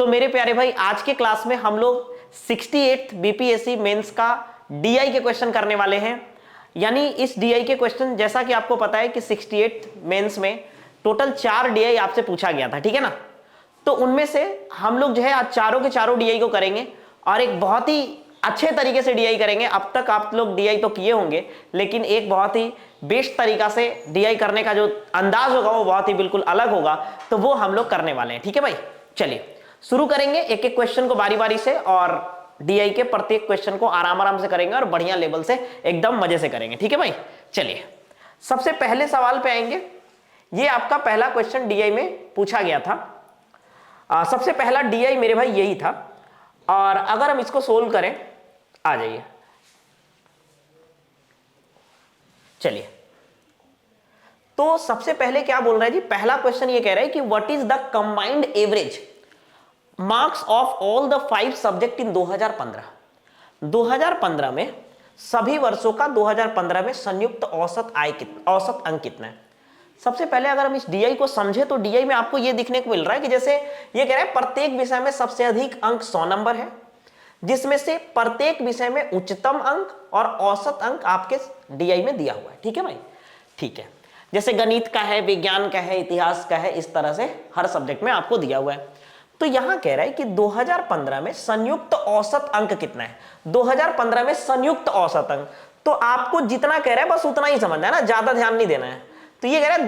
तो मेरे प्यारे भाई आज के क्लास में हम लोग 68th बीपीएससी मेंस का डीआई के क्वेश्चन करने वाले हैं। यानी इस डीआई के क्वेश्चन, जैसा कि आपको पता है कि 68 मेंस में टोटल 4 डीआई आपसे पूछा गया था, ठीक है ना। तो उनमें से हम लोग जो है आज चारों के चारों डीआई को करेंगे और एक बहुत ही अच्छे तरीके से डीआई करेंगे। अब तक आप लोग डीआई तो किए होंगे, लेकिन एक बहुत ही बेस्ट तरीका से डीआई करने का जो अंदाज होगा वो बहुत ही बिल्कुल अलग होगा, तो वो हम लोग करने वाले हैं। ठीक है भाई, चलिए शुरू करेंगे एक एक क्वेश्चन को बारी बारी से, और डीआई के प्रत्येक क्वेश्चन को आराम आराम से करेंगे और बढ़िया लेवल से एकदम मजे से करेंगे। ठीक है भाई, चलिए सबसे पहले सवाल पे आएंगे। ये आपका पहला क्वेश्चन डीआई में पूछा गया था। सबसे पहला डीआई मेरे भाई यही था, और अगर हम इसको सोल्व करें, आ जाइए, चलिए। तो सबसे पहले क्या बोल रहा है जी, पहला क्वेश्चन ये कह रहा है कि what is the combined average marks of all the 5 subject in 2015 में सभी वर्षों का 2015 में संयुक्त औसत औसत अंक कितना है। सबसे पहले अगर हम इस डीआई को समझे तो डीआई में आपको यह दिखने को मिल रहा है कि जैसे ये कह रहा है प्रत्येक विषय में सबसे अधिक अंक 100 नंबर है, जिसमें से प्रत्येक विषय में उच्चतम अंक और औसत अंक आपके डीआई में दिया हुआ है। ठीक है भाई, ठीक है। जैसे गणित का है, विज्ञान का है, इतिहास का है, इस तरह से हर सब्जेक्ट में आपको दिया हुआ है। तो यहां कह रहा है कि 2015 में संयुक्त औसत अंक कितना है। 2015 में संयुक्त औसत अंक, तो आपको जितना कह रहा है बस उतना ही समझना है ना, ज्यादा ध्यान नहीं देना है। तो ये कह रहा है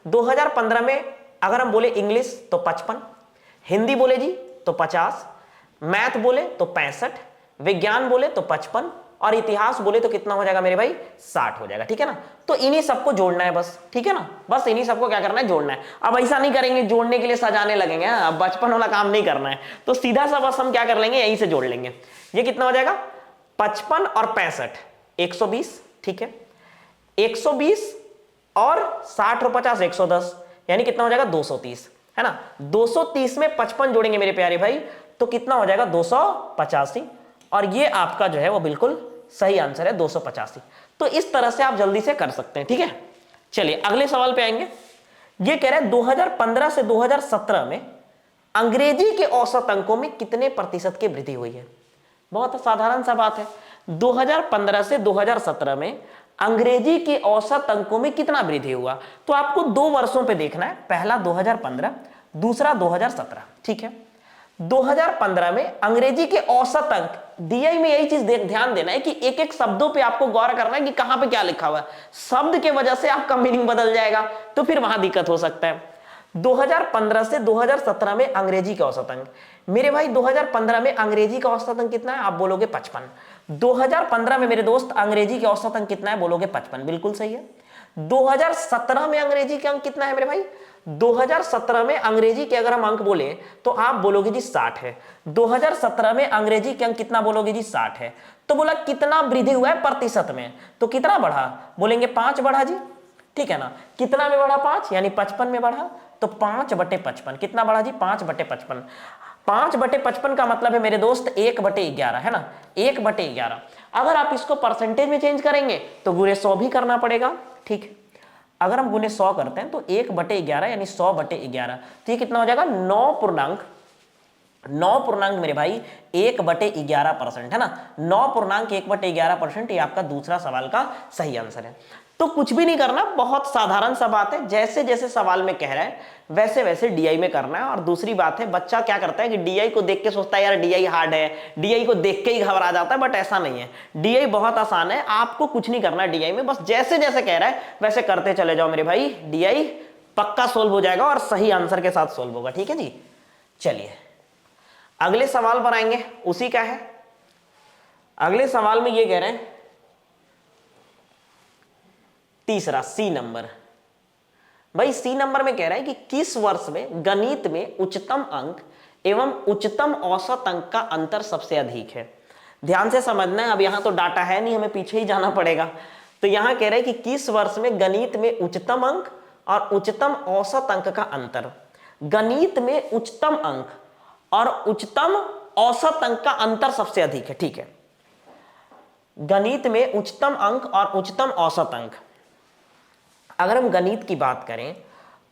2015 में अगर हम बोले इंग्लिश तो 55, हिंदी बोले जी तो 50, मैथ बोले तो 65, विज्ञान बोले तो 55, और इतिहास बोले तो कितना हो जाएगा मेरे भाई, 60 हो जाएगा। ठीक है ना। तो इन्हीं सबको जोड़ना है बस, ठीक है ना, बस इन्हीं सबको क्या करना है, जोड़ना है। अब ऐसा नहीं करेंगे जोड़ने के लिए सजाने लगेंगे, अब बचपन वाला काम नहीं करना है। तो सीधा सा बस हम क्या कर लेंगे, यहीं से जोड़ लेंगे। ये कितना हो जाएगा, 55 और 65 120, ठीक है। 120 और 60 और 50 110, यानी कितना हो जाएगा 230, है ना। 230 में 55 जोड़ेंगे मेरे प्यारे भाई, तो कितना हो जाएगा 285, और ये आपका जो है वो बिल्कुल सही आंसर है 285। तो इस तरह से आप जल्दी से कर सकते हैं। ठीक है, चलिए अगले सवाल पे आएंगे। ये कह रहा है 2015 से 2017 में अंग्रेजी के औसत अंकों में कितने प्रतिशत की वृद्धि हुई है। बहुत साधारण सा बात है, 2015 से 2017 में अंग्रेजी के औसत अंकों में कितना वृद्धि हुआ। तो आपको 2 वर्षों पे देखना है, पहला 2015, दूसरा 2017। ठीक है, 2015 में अंग्रेजी के औसत अंक, डीआई में यही चीज ध्यान देना है कि एक एक शब्दों पे आपको गौर करना है कि कहां पे क्या लिखा हुआ है। शब्द के वजह से आपका मीनिंग बदल जाएगा, तो फिर वहां दिक्कत हो सकता है। 2015 से 2017 में अंग्रेजी का औसत अंक, मेरे भाई 2015 में अंग्रेजी का औसत अंक कितना है, आप बोलोगे 55। 2015 में मेरे दोस्त अंग्रेजी के औसत अंक कितना है, बोलोगे 55, बिल्कुल सही है। 2017 में अंग्रेजी के अंक कितना है मेरे भाई, 2017 में अंग्रेजी के अगर हम अंक बोले तो आप बोलोगे जी 60 है। 2017 में अंग्रेजी के अंक कितना बोलोगे जी, 60 है। तो बोला कितना वृद्धि हुआ है प्रतिशत में, तो कितना बढ़ा, बोलेंगे 5 बढ़ा जी, ठीक है ना। कितना में बढ़ा, 5, यानी 55 में बढ़ा, तो 5/55 कितना बढ़ा जी, 5/55। 5/55 का मतलब है मेरे दोस्त 1/11, है ना, 1/11। अगर आप इसको परसेंटेज में चेंज करेंगे तो गुणे 100 भी करना पड़ेगा। ठीक है, अगर हम गुणे 100 करते हैं तो 1/11 यानी 100/11, तो ये कितना हो जाएगा 9 मेरे भाई 1/11%, है ना। 9.1/11%, ये आपका दूसरा सवाल का सही आंसर है। तो कुछ भी नहीं करना, बहुत साधारण सा बात है, जैसे जैसे सवाल में कह रहा है वैसे वैसे डीआई में करना है। और दूसरी बात है, बच्चा क्या करता है कि डीआई को देख के सोचता है यार डीआई हार्ड है, डीआई को देख के ही घबरा जाता है, बट ऐसा नहीं है। डीआई बहुत आसान है, आपको कुछ नहीं करना डीआई में, बस जैसे जैसे कह रहा है वैसे करते चले जाओ मेरे भाई, डीआई पक्का सोल्व हो जाएगा और सही आंसर के साथ सोल्व होगा। ठीक है जी, चलिए अगले सवाल पर आएंगे, उसी का है। अगले सवाल में ये कह रहे हैं, तीसरा सी नंबर, भाई सी नंबर में कह रहा है कि किस वर्ष में गणित में उच्चतम अंक एवं उच्चतम औसत अंक का अंतर सबसे अधिक है। ध्यान से समझना है, अब यहां तो डाटा है नहीं, हमें पीछे ही जाना पड़ेगा। तो यहां कह रहा है कि किस वर्ष में गणित में उच्चतम अंक और उच्चतम औसत अंक का अंतर, गणित में उच्चतम अंक और उच्चतम औसत अंक का अंतर सबसे अधिक है। ठीक है, गणित में उच्चतम अंक और उच्चतम औसत अंक, अगर हम गणित की बात करें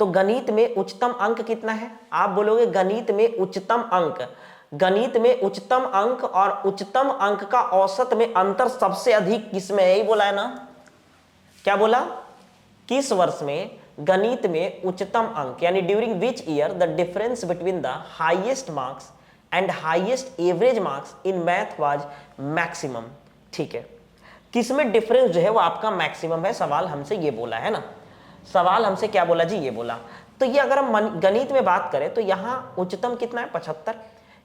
तो गणित में उच्चतम अंक कितना है? आप बोलोगे गणित में उच्चतम अंक, गणित में उच्चतम अंक और उच्चतम अंक का औसत में अंतर सबसे अधिक किसमें है? यही बोला है ना, क्या बोला? किस वर्ष में गणित में उच्चतम अंक, यानी during which year the difference between the highest marks and highest average marks in math was maximum. ठीक है, किसमें डिफरेंस जो है वो आपका मैक्सिमम है, सवाल हमसे ये बोला है ना, सवाल हमसे क्या बोला जी? ये बोला। तो ये अगर हम गणित में बात करें तो यहां उच्चतम कितना है? 75।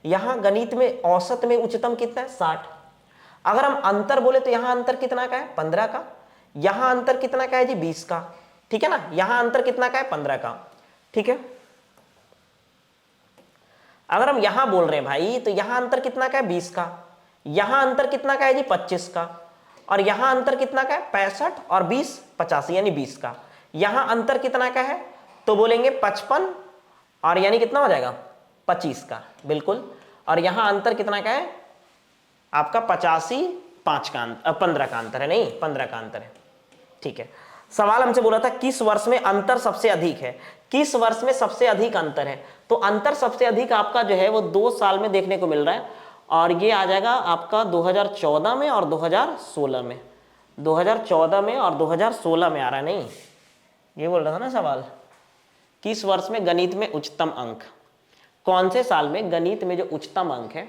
यहां गणित में औसत में उच्चतम कितना है? 60। अगर हम अंतर बोले तो यहां अंतर कितना का है? 15 का। यहां अंतर कितना का है जी? 20 का। ठीक है ना, यहां अंतर कितना का है? 15 का। ठीक है, अगर हम यहां बोल रहे हैं भाई तो यहां अंतर कितना का है? 20 का। यहां अंतर कितना का है जी? 25 का। और यहां अंतर कितना का है? 65 और 20 85, यानी 20 का। यहां अंतर कितना का है? तो बोलेंगे 55 और यानी कितना हो जाएगा? 25 का, बिल्कुल। और यहां अंतर कितना का है आपका? 85 5 का अंतर, 15 का अंतर है, नहीं 15 का अंतर है। ठीक है, सवाल हमसे बोला था किस वर्ष में अंतर सबसे अधिक है, किस वर्ष में सबसे अधिक अंतर है? तो अंतर सबसे अधिक आपका जो है वो 2 साल में देखने को मिल रहा है, और ये आ जाएगा आपका 2014 में और 2016 में। 2014 में और 2016 में आ रहा है, नहीं ये बोल रहा था ना सवाल, किस वर्ष में गणित में उच्चतम अंक, कौन से साल में गणित में जो उच्चतम अंक है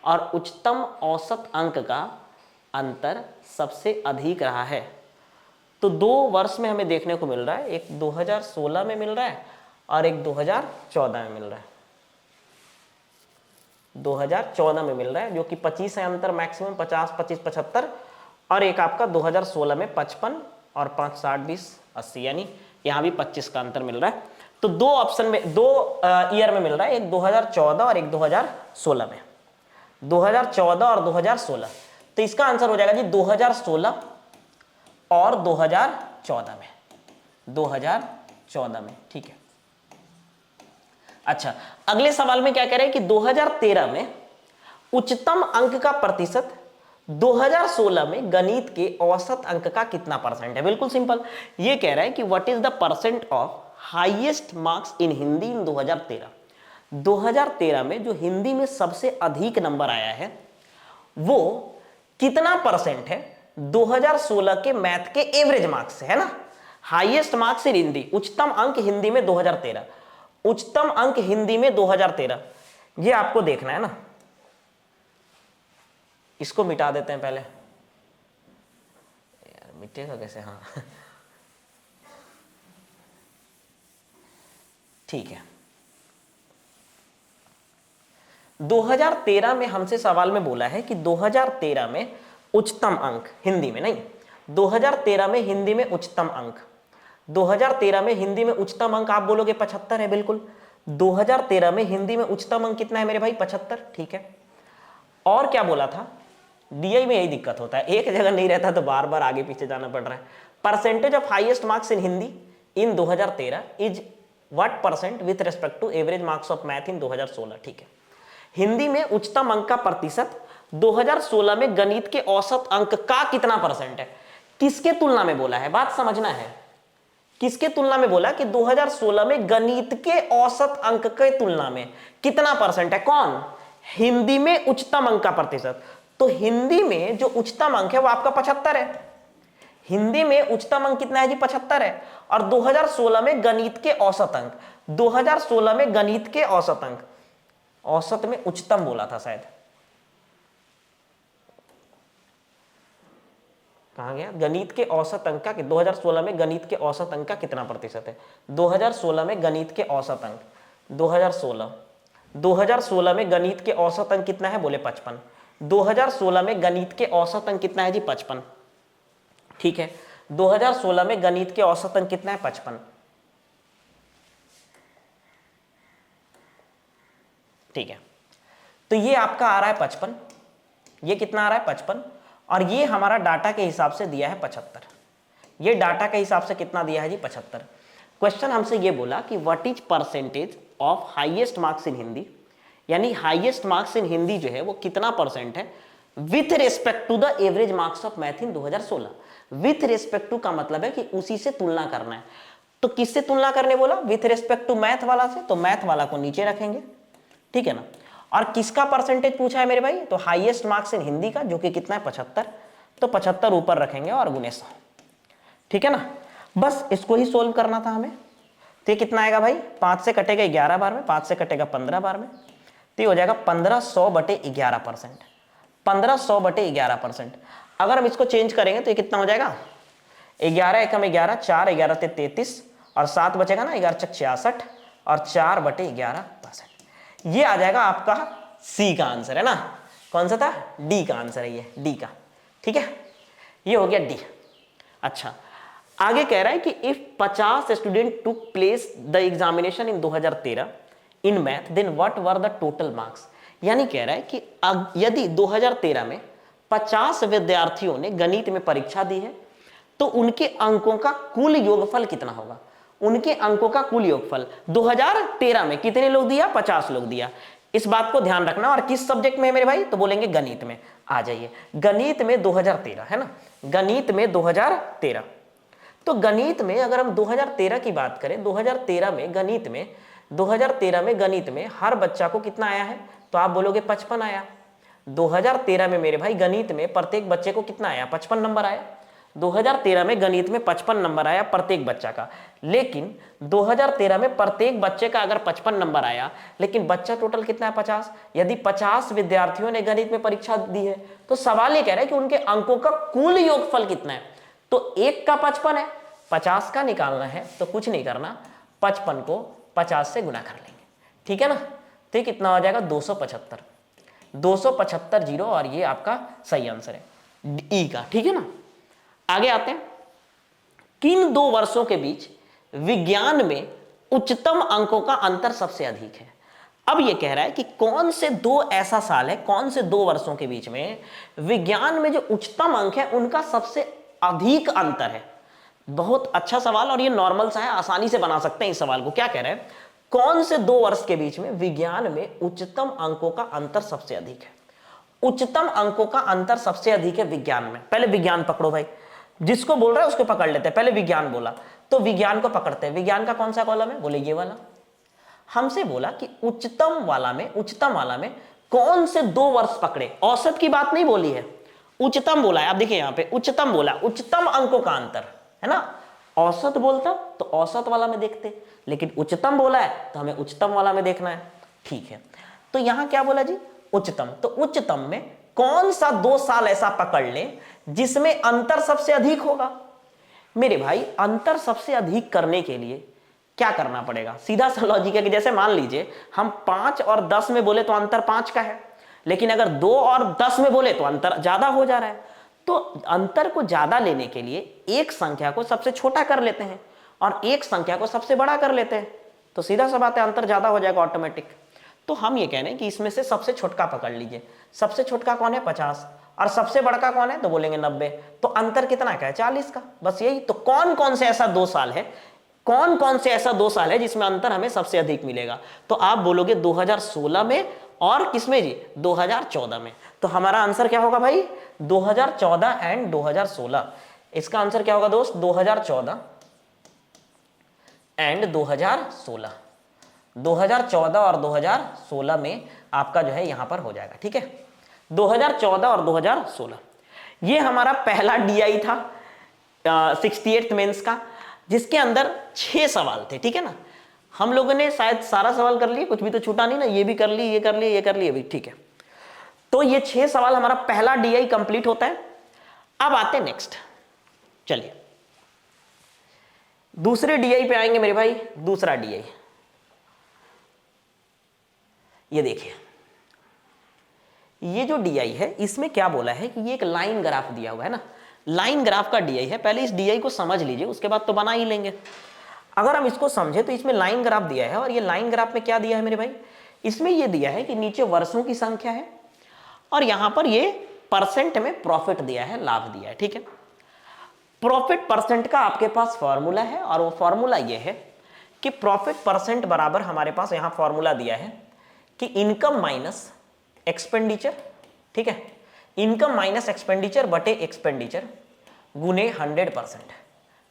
और उच्चतम औसत अंक का अंतर सबसे अधिक रहा है? तो 2 वर्ष में हमें देखने को मिल रहा है, एक 2016 में मिल रहा है और एक 2014 में मिल रहा है। 2014 में मिल रहा है जो कि 25 है अंतर मैक्सिमम, 50 25 75, और एक आपका 2016 में 55 और 5 60 20 80, यानी यहां भी 25 का अंतर मिल रहा है। तो 2 ऑप्शन में, 2 ईयर में मिल रहा है, एक 2014 और एक 2016 में। 2014 और 2016, तो इसका आंसर हो जाएगा जी 2016 और 2014 में, 2014 में। ठीक है, अच्छा अगले सवाल में क्या कह रहे हैं कि 2013 में उच्चतम अंक का प्रतिशत 2016 में गणित के औसत अंक का कितना परसेंट है? बिल्कुल सिंपल, ये कह रहा है कि what is the percent of highest marks in Hindi in 2013। 2013 में जो हिंदी में सबसे अधिक नंबर आया है वो कितना परसेंट है 2016 के मैथ के एवरेज मार्क्स से, है ना। हाईएस्ट मार्क्स इन हिंदी, उच्चतम अंक हिंदी में 2013, उच्चतम अंक हिंदी में 2013, ये आपको देखना है ना। इसको मिटा देते हैं पहले, यार मिटेगा कैसे? हाँ ठीक है, 2013 में हमसे सवाल में बोला है कि 2013 में उच्चतम अंक हिंदी में, नहीं 2013 में हिंदी में उच्चतम अंक, 2013 में हिंदी में उच्चतम अंक आप बोलोगे 75 है, बिल्कुल 2013 में हिंदी में उच्चतम अंक कितना है मेरे भाई? 75। ठीक है, और क्या बोला था? डीआई में यही दिक्कत होता है, एक जगह नहीं रहता तो बार बार आगे पीछे जाना पड़ रहा है। Percentage of highest marks in Hindi in 2013 is what percent with respect to average marks of math in 2016। ठीक है, हिंदी में उच्चतम अंक का प्रतिशत 2016 में गणित के औसत अंक का कितना परसेंट है? किसके तुलना में बोला है, बात समझना है, किसके तुलना में बोला कि 2016 में गणित के औसत अंक के तुलना में कितना परसेंट है? कौन? हिंदी में उच्चतम अंक का प्रतिशत। तो हिंदी में जो उच्चतम अंक है वो आपका 75 है, हिंदी में उच्चतम अंक कितना है जी? 75 है। और 2016 में गणित के औसत अंक, 2016 में गणित के औसत अंक, औसत में उच्चतम बोला था शायद, कहां गया? गणित के औसत अंक का, 2016 में गणित के औसत अंक का कितना प्रतिशत है? 2016 में गणित के औसत अंक, 2016 में गणित के औसत अंक कितना है? बोले 55। 2016 में गणित के औसत अंक कितना है जी? 55। ठीक है, 2016 में गणित के औसत अंक कितना है? 55। ठीक है, तो ये आपका आ रहा है 55, ये कितना आ रहा है? 55, और ये हमारा डाटा के हिसाब से दिया है 75। ये डाटा के हिसाब से कितना दिया है जी? 75। क्वेश्चन हमसे ये बोला कि what is percentage of highest marks in Hindi, यानी हाईएस्ट मार्क्स इन हिंदी जो है वो कितना परसेंट है with respect to the average marks of math in 2016। With respect to का मतलब है कि उसी से तुलना करना है। तो किससे तुलना करने बोला? विथ रिस्पेक्ट टू मैथ वाला से, तो मैथ वाला को नीचे रखेंगे, ठीक है ना। और किसका परसेंटेज पूछा है मेरे भाई? तो हाईएस्ट मार्क्स इन हिंदी का, जो कि कितना है 75, तो 75 ऊपर रखेंगे और गुने 100, ठीक है ना। बस इसको ही सोल्व करना था हमें। तो ये कितना आएगा भाई? 5 से कटेगा 11 बार में, 5 से कटेगा 15 बार में, तो ये हो जाएगा 1500/11%। 1500/11%। अगर हम इसको चेंज करेंगे तो ये कितना हो जाएगा? 11 एकम 11, 4 11 ते 33 और 7 बचेगा ना, 11 चक 66 और 4/11%। ये आ जाएगा आपका सी का आंसर, है ना। कौन सा था? डी का आंसर है ये, डी का, ठीक है। ये हो गया डी। अच्छा, आगे कह रहा है कि if 50 student took place the examination in 2013 in math, then what were the total marks. यानी कह रहा है कि यदि 2013 में 50 विद्यार्थियों ने गणित में परीक्षा दी है तो उनके अंकों का कुल योगफल कितना होगा। उनके अंकों का कुल योगफल 2013 में कितने लोग दिया? 50 लोग दिया। इस बात को ध्यान रखना। और किस सब्जेक्ट में है मेरे भाई? तो बोलेंगे गणित में। आ जाइए, गणित में 2013 है ना, गणित में 2013। तो गणित में अगर हम 2013 की बात करें, 2013 में गणित में 2013 में गणित में हर बच्चा को कितना आया है? तो आप बोलोगे 55 आया। 2013 में मेरे भाई गणित में प्रत्येक बच्चे को कितना आया? 55 नंबर आया। 2013 में गणित में 55 नंबर आया प्रत्येक बच्चा का। लेकिन 2013 में प्रत्येक बच्चे का अगर 55 नंबर आया, लेकिन बच्चा टोटल कितना है? 50। यदि 50 विद्यार्थियों ने गणित में परीक्षा दी है तो सवाल ये कह रहा है कि उनके अंकों का कुल योगफल कितना है। तो एक का 55 है, 50 का निकालना है, तो कुछ नहीं करना, 55 को 50 से गुना कर लेंगे, ठीक है ना। तो कितना हो जाएगा? 275। 275 जीरो, और ये आपका सही आंसर है ई का, ठीक है ना। आगे आते हैं। किन 2 वर्षों के बीच विज्ञान में उच्चतम अंकों का अंतर सबसे अधिक है। अब ये कह रहा है कि कौन से 2 ऐसा साल है, कौन से 2 वर्षों के बीच में विज्ञान में जो उच्चतम अंक है उनका सबसे अधिक अंतर है। बहुत अच्छा सवाल, और ये नॉर्मल सा है, आसानी से बना सकते हैं इस सवाल को। क्या कह रहे हैं? कौन से 2 वर्ष के बीच में विज्ञान में उच्चतम अंकों का अंतर सबसे अधिक है। उच्चतम अंकों का अंतर सबसे अधिक है विज्ञान में। पहले विज्ञान पकड़ो भाई, जिसको बोल रहा है उसको पकड़ लेते हैं। पहले विज्ञान बोला तो विज्ञान को पकड़ते हैं। विज्ञान का कौन सा कॉलम है? बोले ये वाला। हमसे बोला कि उच्चतम वाला में कौन से 2 वर्ष पकड़े। औसत की बात नहीं बोली है, उच्चतम बोला है। आप देखिए यहां पे उच्चतम बोला, उच्चतम अंकों का अंतर, है ना। औसत बोलता तो औसत वाला में देखते, लेकिन उच्चतम बोला है तो हमें उच्चतम वाला में देखना है, ठीक है। तो यहां क्या बोला जी? उच्चतम। तो उच्चतम में कौन सा 2 साल ऐसा पकड़ ले जिसमें अंतर सबसे अधिक होगा। मेरे भाई अंतर सबसे अधिक करने के लिए क्या करना पड़ेगा? सीधा सा लॉजिक है कि जैसे मान लीजिए हम 5 और 10 में बोले तो अंतर 5 का है, लेकिन अगर 2 और 10 में बोले तो अंतर ज्यादा हो जा रहा है। तो अंतर को ज्यादा लेने के लिए एक संख्या को सबसे छोटा कर लेते हैं और एक संख्या को सबसे बड़ा कर लेते हैं, तो सीधा सा बात है, अंतर ज्यादा हो जाएगा ऑटोमेटिक। तो हम ये कह रहे हैं कि इसमें से सबसे छोटका पकड़ लीजिए। सबसे छोटका कौन है? 50। और सबसे बड़का कौन है? तो बोलेंगे 90। तो अंतर कितना का है? 40 का। बस यही। तो कौन कौन से ऐसा 2 साल है, कौन कौन से ऐसा 2 साल है जिसमें अंतर हमें सबसे अधिक मिलेगा? तो आप बोलोगे 2016 में और किसमें जी? 2014 में। तो हमारा आंसर क्या होगा भाई? 2014 एंड 2016। इसका आंसर क्या होगा दोस्त? 2014 एंड 2016। 2014 और 2016 में आपका जो है यहां पर हो जाएगा, ठीक है। 2014 और 2016 ये हमारा पहला डीआई था 68th मेंस का, जिसके अंदर 6 सवाल थे, ठीक है ना। हम लोगों ने शायद सारा सवाल कर लिए, कुछ भी तो छूटा नहीं ना। ये भी कर ली, ये कर ली, ये कर ली, ये भी, ठीक है। तो ये 6 सवाल हमारा पहला डीआई कंप्लीट होता है। अब आते हैं नेक्स्ट, चलिए दूसरे डीआई पे आएंगे मेरे भाई। दूसरा डीआई ये देखिए, ये जो डीआई है इसमें क्या बोला है कि ये एक लाइन ग्राफ दिया हुआ है ना, लाइन ग्राफ का डीआई है। पहले इस डीआई को समझ लीजिए, उसके बाद तो बना ही लेंगे। अगर हम इसको समझे तो इसमें लाइन ग्राफ दिया है, और ये लाइन ग्राफ में क्या दिया है मेरे भाई? इसमें ये दिया है कि नीचे वर्षों की संख्या है और यहां पर ये परसेंट में प्रॉफिट दिया है, लाभ दिया है, ठीक है। प्रॉफिट परसेंट का आपके पास फॉर्मूला है, और वो फॉर्मूला ये है कि प्रॉफिट परसेंट बराबर हमारे पास यहां फॉर्मूला दिया है कि इनकम माइनस एक्सपेंडिचर, ठीक है। इनकम माइनस एक्सपेंडिचर बटे एक्सपेंडिचर गुने 100%,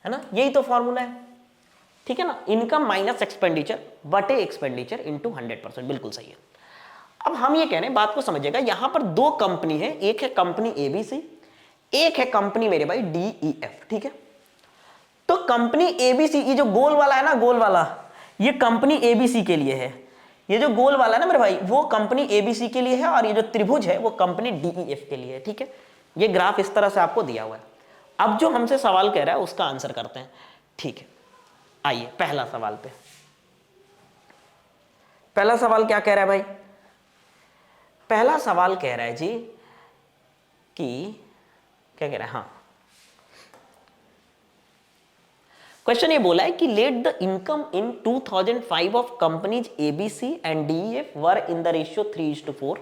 है ना। यही तो फॉर्मूला है। ठीक है ना, इनकम माइनस एक्सपेंडिचर बटे एक्सपेंडिचर इंटू 100%, बिल्कुल सही है। अब हम ये कह रहे हैं, बात को समझिएगा, यहां पर दो कंपनी है, एक है कंपनी एबीसी, एक है कंपनी मेरे भाई डीईएफ, ठीक है। तो कंपनी एबीसी, ये जो गोल वाला है ना, गोल वाला, ये कंपनी एबीसी के लिए है, ये जो गोल वाला है ना मेरे भाई, वो कंपनी एबीसी के लिए है, और ये जो त्रिभुज है वो कंपनी डीईएफ के लिए है, ठीक है। ये ग्राफ इस तरह से आपको दिया हुआ है। अब जो हमसे सवाल कह रहा है उसका आंसर करते हैं, ठीक है। आइए पहला सवाल पे, पहला सवाल क्या कह रहा है भाई? पहला सवाल कह रहा है जी कि क्या कह रहा है, हाँ, क्वेश्चन ये बोला है कि let the income in 2005 of companies ABC and DEF were in the ratio 3:4।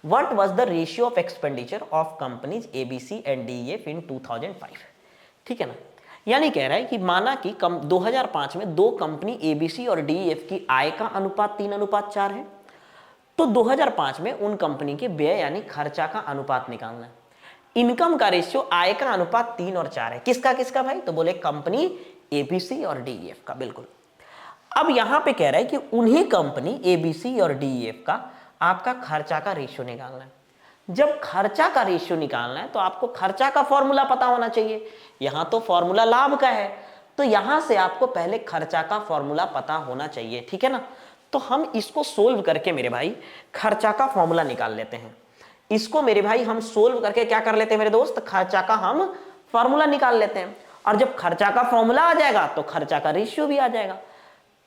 What was the ratio of expenditure of companies ABC and DEF in 2005, ठीक है ना। यानी कह रहा है कि माना कि 2005 में दो कंपनी एबीसी और डीईएफ की आय का अनुपात 3:4 है, तो 2005 में उन कंपनी के व्यय यानी खर्चा का अनुपात निकालना है। इनकम का रेशियो आय का अनुपात 3 और 4 है, किसका किसका भाई? तो बोले कंपनी एबीसी और डीईएफ का, बिल्कुल। अब यहां पे कह रहा है कि उन्हीं कंपनी एबीसी और डीईएफ का आपका खर्चा का रेशियो निकालना है। जब खर्चा का रेशियो निकालना है तो आपको खर्चा का फॉर्मूला पता होना चाहिए। यहां तो फॉर्मूला लाभ का है, तो यहां से आपको पहले खर्चा का फॉर्मूला पता होना चाहिए, ठीक है ना। तो हम इसको सोल्व करके मेरे भाई खर्चा का फॉर्मूला निकाल लेते हैं। इसको मेरे भाई हम सोल्व करके क्या कर लेते हैं मेरे दोस्त? खर्चा का हम फॉर्मूला निकाल लेते हैं, और जब खर्चा का फॉर्मूला आ जाएगा तो खर्चा का रेशियो भी आ जाएगा।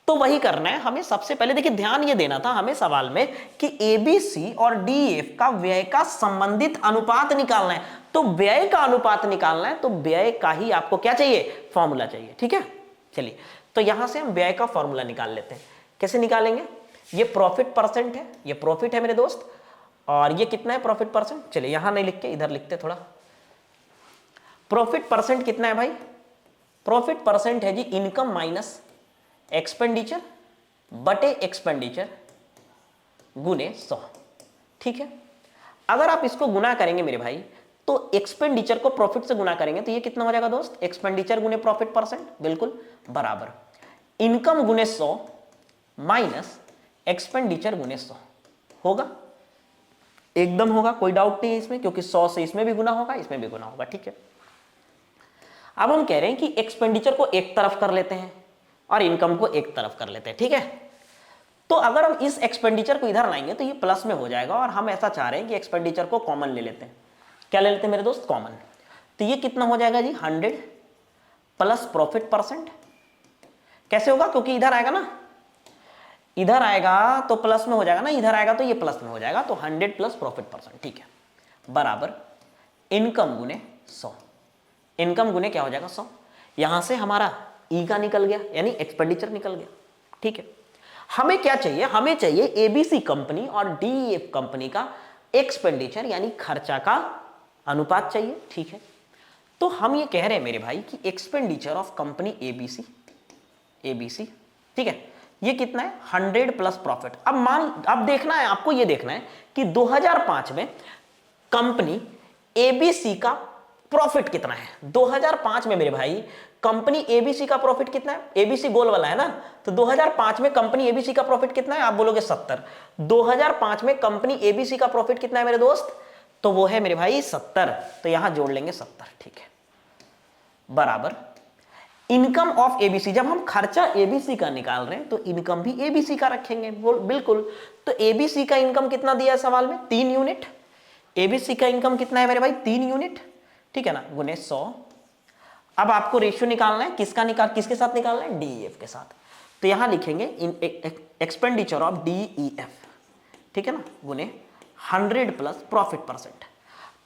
तो वही करना है हमें। सबसे पहले देखिए, ध्यान ये देना था हमें सवाल में कि एबीसी और डीईएफ का व्यय का संबंधित अनुपात निकालना है। तो व्यय का अनुपात निकालना है तो व्यय का ही आपको क्या चाहिए? फॉर्मूला चाहिए, ठीक है। चलिए, तो यहां से हम व्यय का फॉर्मूला निकाल लेते हैं। कैसे निकालेंगे? ये प्रॉफिट परसेंट है, ये प्रॉफिट है मेरे दोस्त, और ये कितना है प्रॉफिट परसेंट? चलिए यहां नहीं लिख के इधर लिखते थोड़ा। प्रॉफिट परसेंट कितना है भाई? प्रॉफिट परसेंट है जी इनकम माइनस एक्सपेंडिचर बटे एक्सपेंडिचर गुने 100, ठीक है। अगर आप इसको गुना करेंगे मेरे भाई, तो एक्सपेंडिचर को प्रॉफिट से गुना करेंगे तो ये कितना हो जाएगा दोस्त? एक्सपेंडिचर गुने प्रॉफिट परसेंट, बिल्कुल बराबर इनकम गुने 100 माइनस एक्सपेंडिचर गुने 100 होगा, एकदम होगा, कोई डाउट नहीं है इसमें, क्योंकि 100 से इसमें भी गुना होगा, इसमें भी गुना होगा, ठीक है। अब हम कह रहे हैं कि एक्सपेंडिचर को एक तरफ कर लेते हैं और इनकम को एक तरफ कर लेते हैं, ठीक है। तो अगर हम इस एक्सपेंडिचर को इधर लाएंगे तो ये प्लस में हो जाएगा, और हम ऐसा चाह रहे हैं कि एक्सपेंडिचर को कॉमन ले लेते हैं। क्या ले लेते हैं मेरे दोस्त? कॉमन। तो ये कितना हो जाएगा जी? 100 प्लस प्रॉफिट परसेंट। कैसे होगा? क्योंकि इधर आएगा ना, इधर आएगा तो प्लस में हो जाएगा ना, इधर आएगा तो ये प्लस में हो जाएगा, तो 100 प्लस प्रॉफिट परसेंट, ठीक है, बराबर इनकम गुने 100। इनकम गुने क्या हो जाएगा? 100। यहां से हमारा ई का निकल गया, यानी एक्सपेंडिचर निकल गया, ठीक है। हमें क्या चाहिए? हमें चाहिए एबीसी कंपनी और डीईएफ कंपनी का एक्सपेंडिचर यानी खर्चा का अनुपात चाहिए, ठीक है। तो हम ये कह रहे हैं मेरे भाई कि एक्सपेंडिचर ऑफ कंपनी एबीसी, ठीक है, ये कितना है? 100 प्लस प्रॉफिट। अब देखना है आपको, ये देखना है कि 2005 में कंपनी एबीसी का प्रॉफिट कितना है। 2005 में मेरे भाई कंपनी एबीसी का प्रॉफिट कितना है? एबीसी गोल वाला है ना, तो 2005 में कंपनी एबीसी का प्रॉफिट कितना है? आप बोलोगे 70। 2005 में कंपनी एबीसी का प्रॉफिट कितना है मेरे दोस्त? तो वो है मेरे भाई 70, तो यहां जोड़ लेंगे 70, ठीक है, बराबर इनकम ऑफ एबीसी। जब हम खर्चा एबीसी का निकाल रहे हैं तो इनकम भी एबीसी का रखेंगे, बिल्कुल। तो एबीसी का इनकम कितना दिया है सवाल में? 3 यूनिट। एबीसी का इनकम कितना है मेरे भाई? 3 यूनिट, ठीक है ना, गुने 100। अब आपको रेशियो निकालना है, किसके साथ निकालना है? डीईएफ के साथ। तो यहां लिखेंगे एक्सपेंडिचर ऑफ डीईएफ, ठीक है ना, गुने 100 plus profit percent.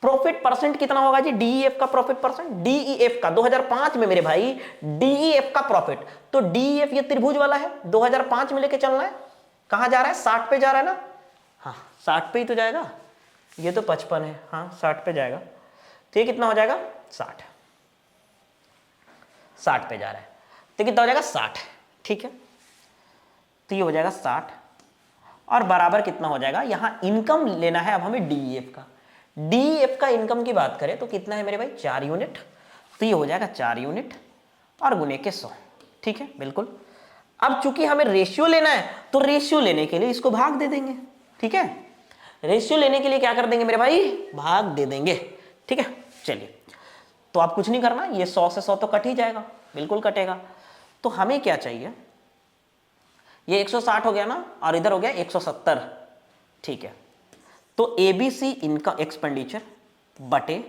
Profit percent कितना होगा जी? डीईएफ का प्रॉफिट परसेंट, डीईएफ का 2005 में मेरे भाई डीईएफ का प्रॉफिट, तो डीईएफ ये त्रिभुज वाला है, 2005 में लेके चलना है। कहां जा रहा है? 60 पे जा रहा है ना, हाँ 60 पे ही तो जाएगा, ये तो 55 है, हाँ 60 पे जाएगा, तो ये कितना हो जाएगा? 60 पे जा रहा है, तो कितना हो जाएगा? 60, ठीक है। तो ये हो जाएगा 60, और बराबर कितना हो जाएगा? यहां इनकम लेना है अब हमें डीईएफ का। डीईएफ का इनकम की बात करें तो कितना है मेरे भाई? 4 यूनिट, तो ये हो जाएगा 4 यूनिट और गुने के 100, ठीक है, बिल्कुल। अब चूंकि हमें रेशियो लेना है तो रेशियो लेने के लिए इसको भाग दे देंगे, ठीक है। रेशियो लेने के लिए क्या कर देंगे मेरे भाई, भाग दे देंगे, ठीक है। चलिए, तो आप कुछ नहीं करना, ये 100 से 100 तो कट ही जाएगा, बिल्कुल कटेगा। तो हमें क्या चाहिए, ये 160 हो गया ना, और इधर हो गया 170, ठीक है। तो एबीसी इनका एक्सपेंडिचर बटे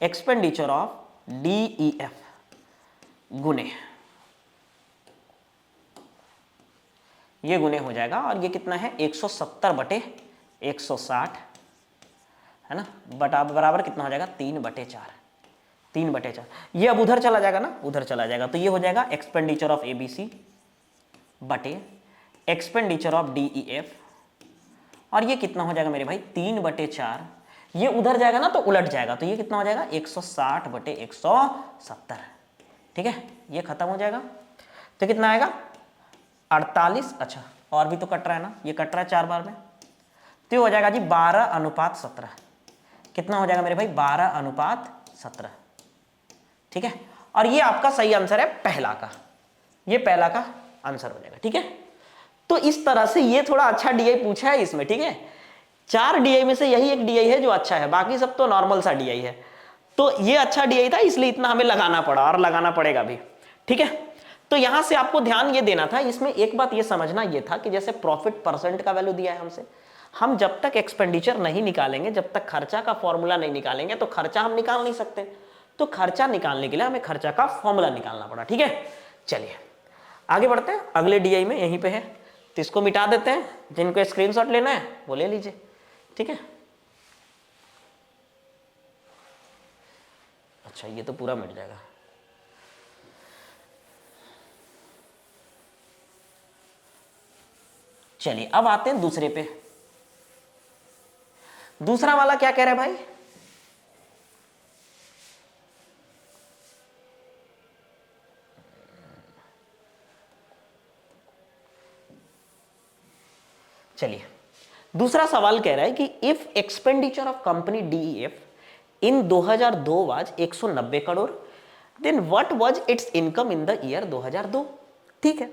एक्सपेंडिचर ऑफ डीईएफ गुने, ये गुने हो जाएगा, और ये कितना है 170 बटे 160, है ना, बटा बराबर कितना हो जाएगा 3/4, 3/4। ये अब उधर चला जाएगा ना, उधर चला जाएगा, तो ये हो जाएगा एक्सपेंडिचर ऑफ एबीसी बटे एक्सपेंडिचर ऑफ डीईएफ, और ये कितना हो जाएगा मेरे भाई 3/4। ये उधर जाएगा ना तो उलट जाएगा, तो ये कितना हो जाएगा 160 बटे 170, ठीक है। ये खत्म हो जाएगा, तो कितना आएगा 48। अच्छा, और भी तो कट रहा है ना, ये कट रहा है 4 बार में, तो ये हो जाएगा जी 12:17। कितना हो जाएगा मेरे भाई 12:17, ठीक है। और ये आपका सही आंसर है पहला का, ये पहला का आंसर हो जाएगा, ठीक है। तो इस तरह से ये थोड़ा अच्छा डीआई पूछा है इसमें, ठीक है। 4 डीआई में से यही एक डीआई है जो अच्छा है, बाकी सब तो नॉर्मल सा डीआई है। तो ये अच्छा डीआई था, इसलिए इतना हमें लगाना पड़ा और लगाना पड़ेगा भी, ठीक है। तो यहां से आपको ध्यान ये देना था, इसमें एक बात ये समझना ये था कि जैसे प्रॉफिट परसेंट का वैल्यू दिया है हमसे, हम जब तक एक्सपेंडिचर नहीं निकालेंगे, जब तक खर्चा का फॉर्मूला नहीं निकालेंगे, तो खर्चा हम निकाल नहीं सकते। तो खर्चा निकालने के लिए हमें खर्चा का फॉर्मूला निकालना पड़ा, ठीक है। चलिए आगे बढ़ते हैं, अगले डीआई में यहीं पे है, तो इसको मिटा देते हैं, जिनको स्क्रीनशॉट लेना है वो ले लीजिए, ठीक है। अच्छा, ये तो पूरा मिट जाएगा। चलिए अब आते हैं दूसरे पे। दूसरा वाला क्या कह रहा है भाई, चलिए दूसरा सवाल कह रहा है कि if expenditure of company DEF in 2002 was 190 crore, then what was its income in the year 2002। ठीक है,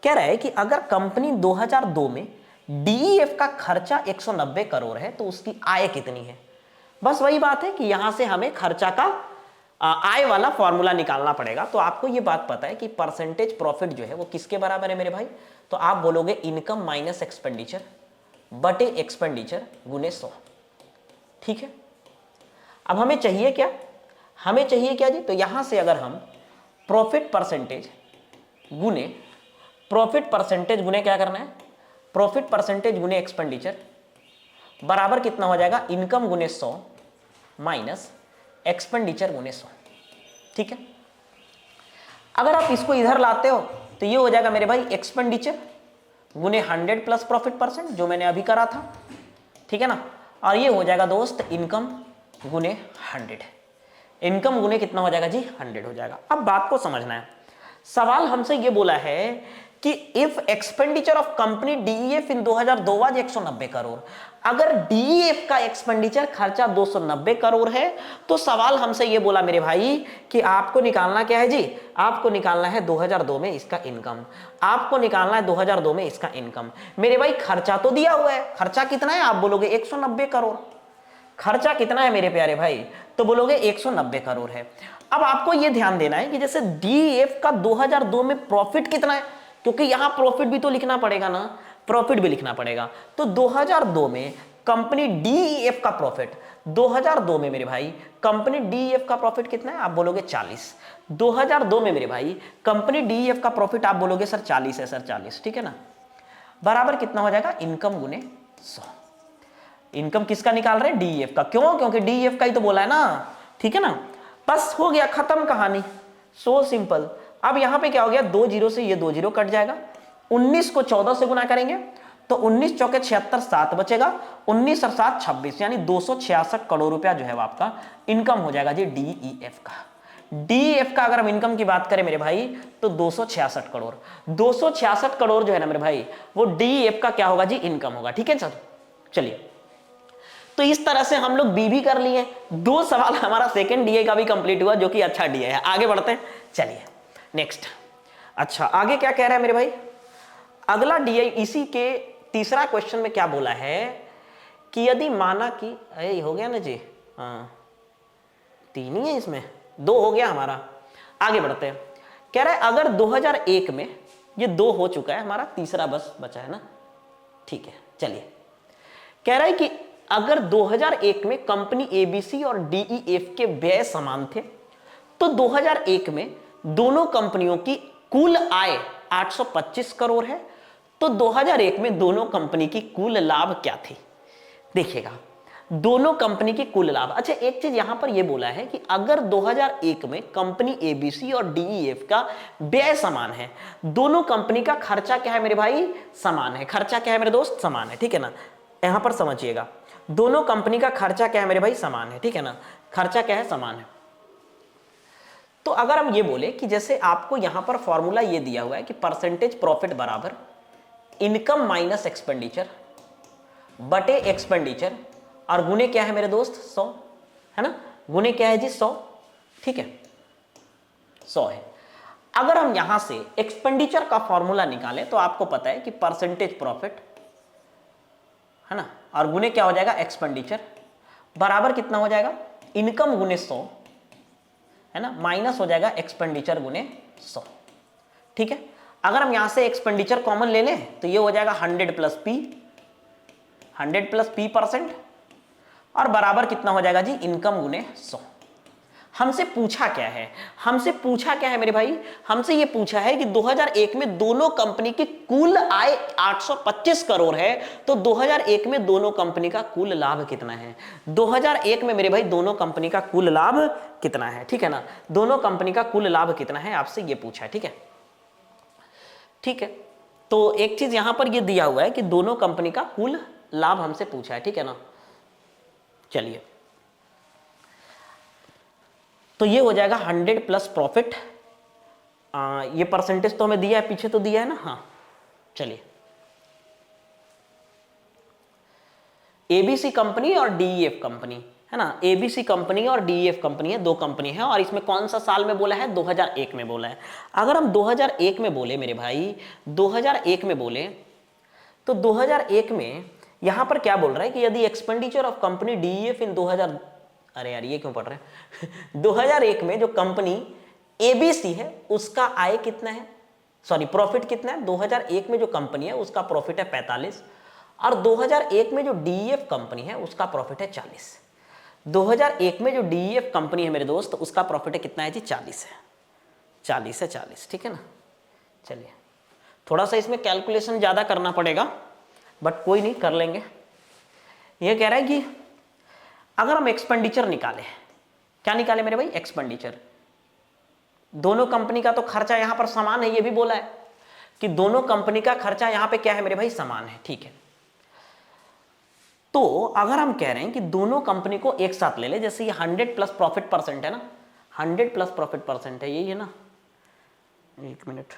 कह रहा है कि अगर कंपनी 2002 में डीईएफ का खर्चा 190 करोड़ है तो उसकी आय कितनी है। बस वही बात है कि यहां से हमें खर्चा का आय वाला फॉर्मूला निकालना पड़ेगा। तो आपको ये बात पता है कि परसेंटेज प्रॉफिट जो है वो किसके बराबर है मेरे भाई, तो आप बोलोगे इनकम माइनस एक्सपेंडिचर बटे एक्सपेंडिचर गुने 100। ठीक है, अब हमें चाहिए क्या, हमें चाहिए क्या जी, तो यहां से अगर हम प्रॉफिट परसेंटेज गुने क्या करना है, प्रॉफिट परसेंटेज गुने एक्सपेंडिचर बराबर कितना हो जाएगा, इनकम गुने 100 माइनस एक्सपेंडिचर गुने 100। ठीक है, अगर आप इसको इधर लाते हो तो ये हो जाएगा मेरे भाई एक्सपेंडिचर गुने 100 प्लस प्रॉफिट परसेंट, जो मैंने अभी करा था। ठीक है ना, और ये हो जाएगा दोस्त इनकम गुने 100। इनकम गुने कितना हो जाएगा जी, 100 हो जाएगा। अब बात को समझना है, सवाल हमसे ये बोला है कि if expenditure of company DEF in 2002 was 190 crore, अगर डीईएफ का एक्सपेंडिचर खर्चा 290 करोड़ है तो सवाल हमसे ये बोला मेरे भाई कि आपको निकालना क्या है जी, आपको निकालना है 2002 में इसका इनकम, आपको निकालना है 2002 में इसका इनकम। मेरे भाई खर्चा तो दिया हुआ है, खर्चा कितना है, आप बोलोगे 190 करोड़। खर्चा कितना है मेरे प्यारे भाई, तो बोलोगे 190 करोड़ है। अब आपको यह ध्यान देना है कि जैसे डीईएफ का 2002 में प्रॉफिट कितना है, क्योंकि यहां प्रॉफिट भी तो लिखना पड़ेगा ना, प्रॉफिट भी लिखना पड़ेगा। तो 2002 में कंपनी डीईएफ का प्रॉफिट, 2002 में मेरे भाई कंपनी डीईएफ का प्रॉफिट कितना है, आप बोलोगे 40। 2002 में मेरे भाई कंपनी डीईएफ का प्रॉफिट आप बोलोगे सर 40 है, सर 40, ठीक है ना, बराबर कितना हो जाएगा, इनकम गुने 100। इनकम किसका निकाल रहे हैं, डीईएफ का। क्यों, क्योंकि डीईएफ का ही तो बोला है ना। ठीक है ना, बस हो गया, खत्म कहानी, सो सिंपल। अब यहां पे क्या हो गया, 2 जीरो से ये 2 जीरो कट जाएगा, 19 को 14 से गुना करेंगे तो 19 चौके 76, 7 बचेगा, 19 और 7 26, यानी 266 करोड़ रुपया जो है वो आपका इनकम हो जाएगा जी डीईएफ का। डीईएफ का अगर हम इनकम की बात करें मेरे भाई तो 266 करोड़, 266 करोड़ जो है ना मेरे भाई वो डीईएफ का क्या होगा जी, इनकम होगा। ठीक है सर, चलिए तो इस तरह से हम लोग बी भी कर लिए, 2 सवाल हमारा सेकंड डीए का भी कंप्लीट हुआ, जो कि अच्छा डीए है। आगे बढ़ते हैं, चलिए नेक्स्ट। अच्छा आगे क्या कह रहा है मेरे भाई, अगला डीआई इसी के तीसरा क्वेश्चन में क्या बोला है कि यदि माना कि अरे हो गया ना जी, हाँ 3 ही है इसमें, 2 हो गया हमारा। आगे बढ़ते हैं, कह रहा है अगर 2001 में, ये 2 हो चुका है हमारा, तीसरा बस बचा है ना, ठीक है चलिए। कह रहा है कि अगर 2001 में कंपनी एबीसी और डीईएफ के व्यय समान थे तो 2001 में दोनों कंपनियों की कुल आय 825 करोड़ है, तो 2001 में दोनों कंपनी की कुल लाभ क्या थी। देखिएगा दोनों कंपनी की कुल लाभ। अच्छा एक चीज यहां पर यह बोला है कि अगर 2001 में कंपनी एबीसी और डीईएफ का व्यय समान है, दोनों कंपनी का खर्चा क्या है मेरे भाई, समान है। खर्चा क्या है मेरे दोस्त, समान है, ठीक है ना। यहां पर समझिएगा दोनों कंपनी का खर्चा क्या है मेरे भाई, समान है, ठीक है ना। खर्चा क्या है, समान है। तो अगर हम ये बोले कि जैसे आपको यहां पर फॉर्मूला ये दिया हुआ है कि परसेंटेज प्रॉफिट बराबर इनकम माइनस एक्सपेंडिचर बटे एक्सपेंडिचर और गुने क्या है मेरे दोस्त 100, है ना। गुने क्या है जी 100, ठीक है 100 है। अगर हम यहां से एक्सपेंडिचर का फॉर्मूला निकालें तो आपको पता है कि परसेंटेज प्रॉफिट, है ना, और गुने क्या हो जाएगा एक्सपेंडिचर, बराबर कितना हो जाएगा इनकम गुने 100, है ना, माइनस हो जाएगा एक्सपेंडिचर गुने 100, ठीक है। अगर हम यहां से एक्सपेंडिचर कॉमन ले लें तो ये हो जाएगा 100 plus P, 100 plus P percent, और बराबर कितना हो जाएगा जी इनकम गुने 100। हमसे पूछा क्या है, हमसे पूछा क्या है मेरे भाई, हमसे ये पूछा है कि 2001 में दोनों कंपनी की कुल आय 825 करोड़ है, तो 2001 में दोनों कंपनी का कुल लाभ कितना है। 2001 में मेरे भाई दोनों कंपनी का कुल लाभ कितना है, ठीक है ना। दोनों कंपनी का कुल लाभ कितना है आपसे ये पूछा है, ठीक है। ठीक है, तो एक चीज यहां पर ये दिया हुआ है कि दोनों कंपनी का कुल लाभ हमसे पूछा है, ठीक है ना। चलिए तो ये हो जाएगा 100 प्लस प्रॉफिट, ये परसेंटेज तो हमें दिया है, पीछे तो दिया है ना, हाँ चलिए। एबीसी कंपनी और डीईएफ कंपनी, है ना, एबीसी कंपनी और डीईएफ कंपनी है, 2 कंपनी है, और इसमें कौन सा साल में बोला है 2001 में बोला है। अगर हम 2001 में बोले मेरे भाई, 2001 में बोले तो 2001 में यहां पर क्या बोल रहा है कि यदि एक्सपेंडिचर ऑफ कंपनी डीईएफ इन 2000, अरे यार ये क्यों पढ़ रहे हैं 2001 में जो कंपनी एबीसी है उसका आय कितना है, सॉरी प्रॉफिट कितना है। 2001 में जो कंपनी है उसका प्रॉफिट है 45, और 2001 में जो डीईएफ कंपनी है उसका प्रॉफिट है 40। 2001 में जो डीईएफ कंपनी है मेरे दोस्त उसका प्रॉफिट है कितना है जी 40 है, 40 है 40, ठीक है ना। चलिए थोड़ा सा इसमें कैलकुलेशन ज्यादा करना पड़ेगा बट कोई नहीं, कर लेंगे। ये कह रहा है कि अगर हम एक्सपेंडिचर निकालें, क्या निकाले मेरे भाई एक्सपेंडिचर, दोनों कंपनी का तो खर्चा यहां पर समान है, ये भी बोला है कि दोनों कंपनी का खर्चा यहां पे क्या है मेरे भाई समान है, ठीक है। तो अगर हम कह रहे हैं कि दोनों कंपनी को एक साथ ले ले, जैसे ये 100 प्लस प्रॉफिट परसेंट है ना, 100 प्लस प्रॉफिट परसेंट है, यही है ना, एक मिनट,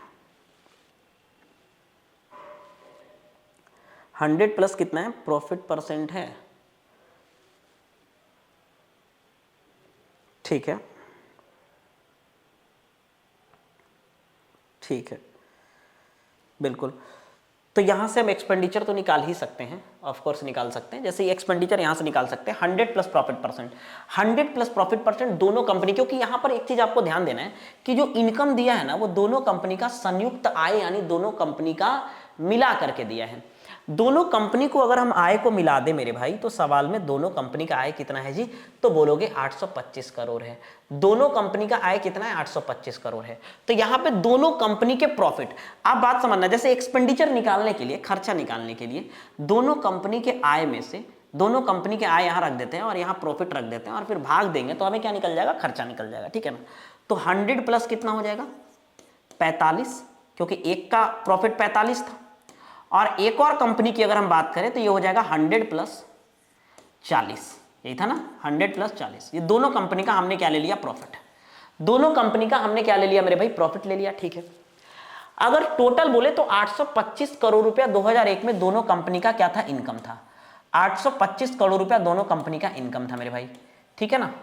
100 प्लस कितना है प्रॉफिट परसेंट है, ठीक है ठीक है बिल्कुल। तो यहां से हम एक्सपेंडिचर तो निकाल ही सकते हैं, ऑफ कोर्स निकाल सकते हैं। जैसे एक्सपेंडिचर यहां से निकाल सकते हैं 100 plus profit percent, 100 plus profit percent दोनों कंपनी, क्योंकि यहां पर एक चीज आपको ध्यान देना है कि जो इनकम दिया है ना वो दोनों कंपनी का संयुक्त आय, यानी दोनों कंपनी का मिला करके दिया है। दोनों कंपनी को अगर हम आय को मिला दे मेरे भाई तो सवाल में दोनों कंपनी का आय कितना है जी, तो बोलोगे 825 करोड़ है। दोनों कंपनी का आय कितना है 825 करोड़ है। तो यहां पे दोनों कंपनी के प्रॉफिट, आप बात समझना, जैसे एक्सपेंडिचर निकालने के लिए, खर्चा निकालने के लिए दोनों कंपनी के आय में से, दोनों कंपनी के आय यहां रख देते हैं और यहां प्रॉफिट रख देते हैं और फिर भाग देंगे तो हमें क्या निकल जाएगा, खर्चा निकल जाएगा, ठीक है ना। तो 100 प्लस कितना हो जाएगा 45, क्योंकि एक का प्रॉफिट 45 था, और एक और कंपनी की अगर हम बात करें तो ये हो जाएगा 100 प्लस 40, यही था ना 100 प्लस 40। ये दोनों कंपनी का हमने क्या ले लिया, प्रॉफिट। दोनों कंपनी का हमने क्या ले लिया मेरे भाई, प्रॉफिट ले लिया, ठीक है। अगर टोटल बोले तो 825 करोड़ रुपया 2001 में दोनों कंपनी का क्या था, इनकम था। 825 करोड़ रुपया दोनों कंपनी का इनकम था मेरे भाई, ठीक है ना।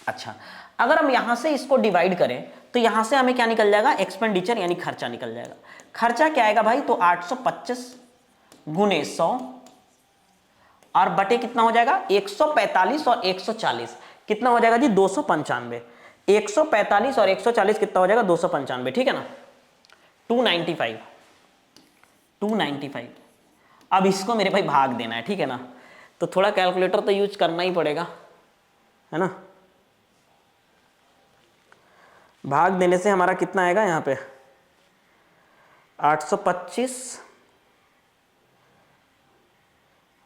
अच्छा, अगर हम यहां से इसको डिवाइड करें तो यहां से हमें क्या निकल जाएगा, एक्सपेंडिचर यानी खर्चा निकल जाएगा। खर्चा क्या आएगा भाई, तो 825 गुने 100 और बटे कितना हो जाएगा 145 और 140 कितना हो जाएगा जी 295। 145 और 140 कितना हो जाएगा 295, ठीक है ना। 295। अब इसको मेरे भाई भाग देना है, ठीक है ना, तो थोड़ा कैलकुलेटर तो यूज करना ही पड़ेगा, है ना। भाग देने से हमारा कितना आएगा यहाँ पे 825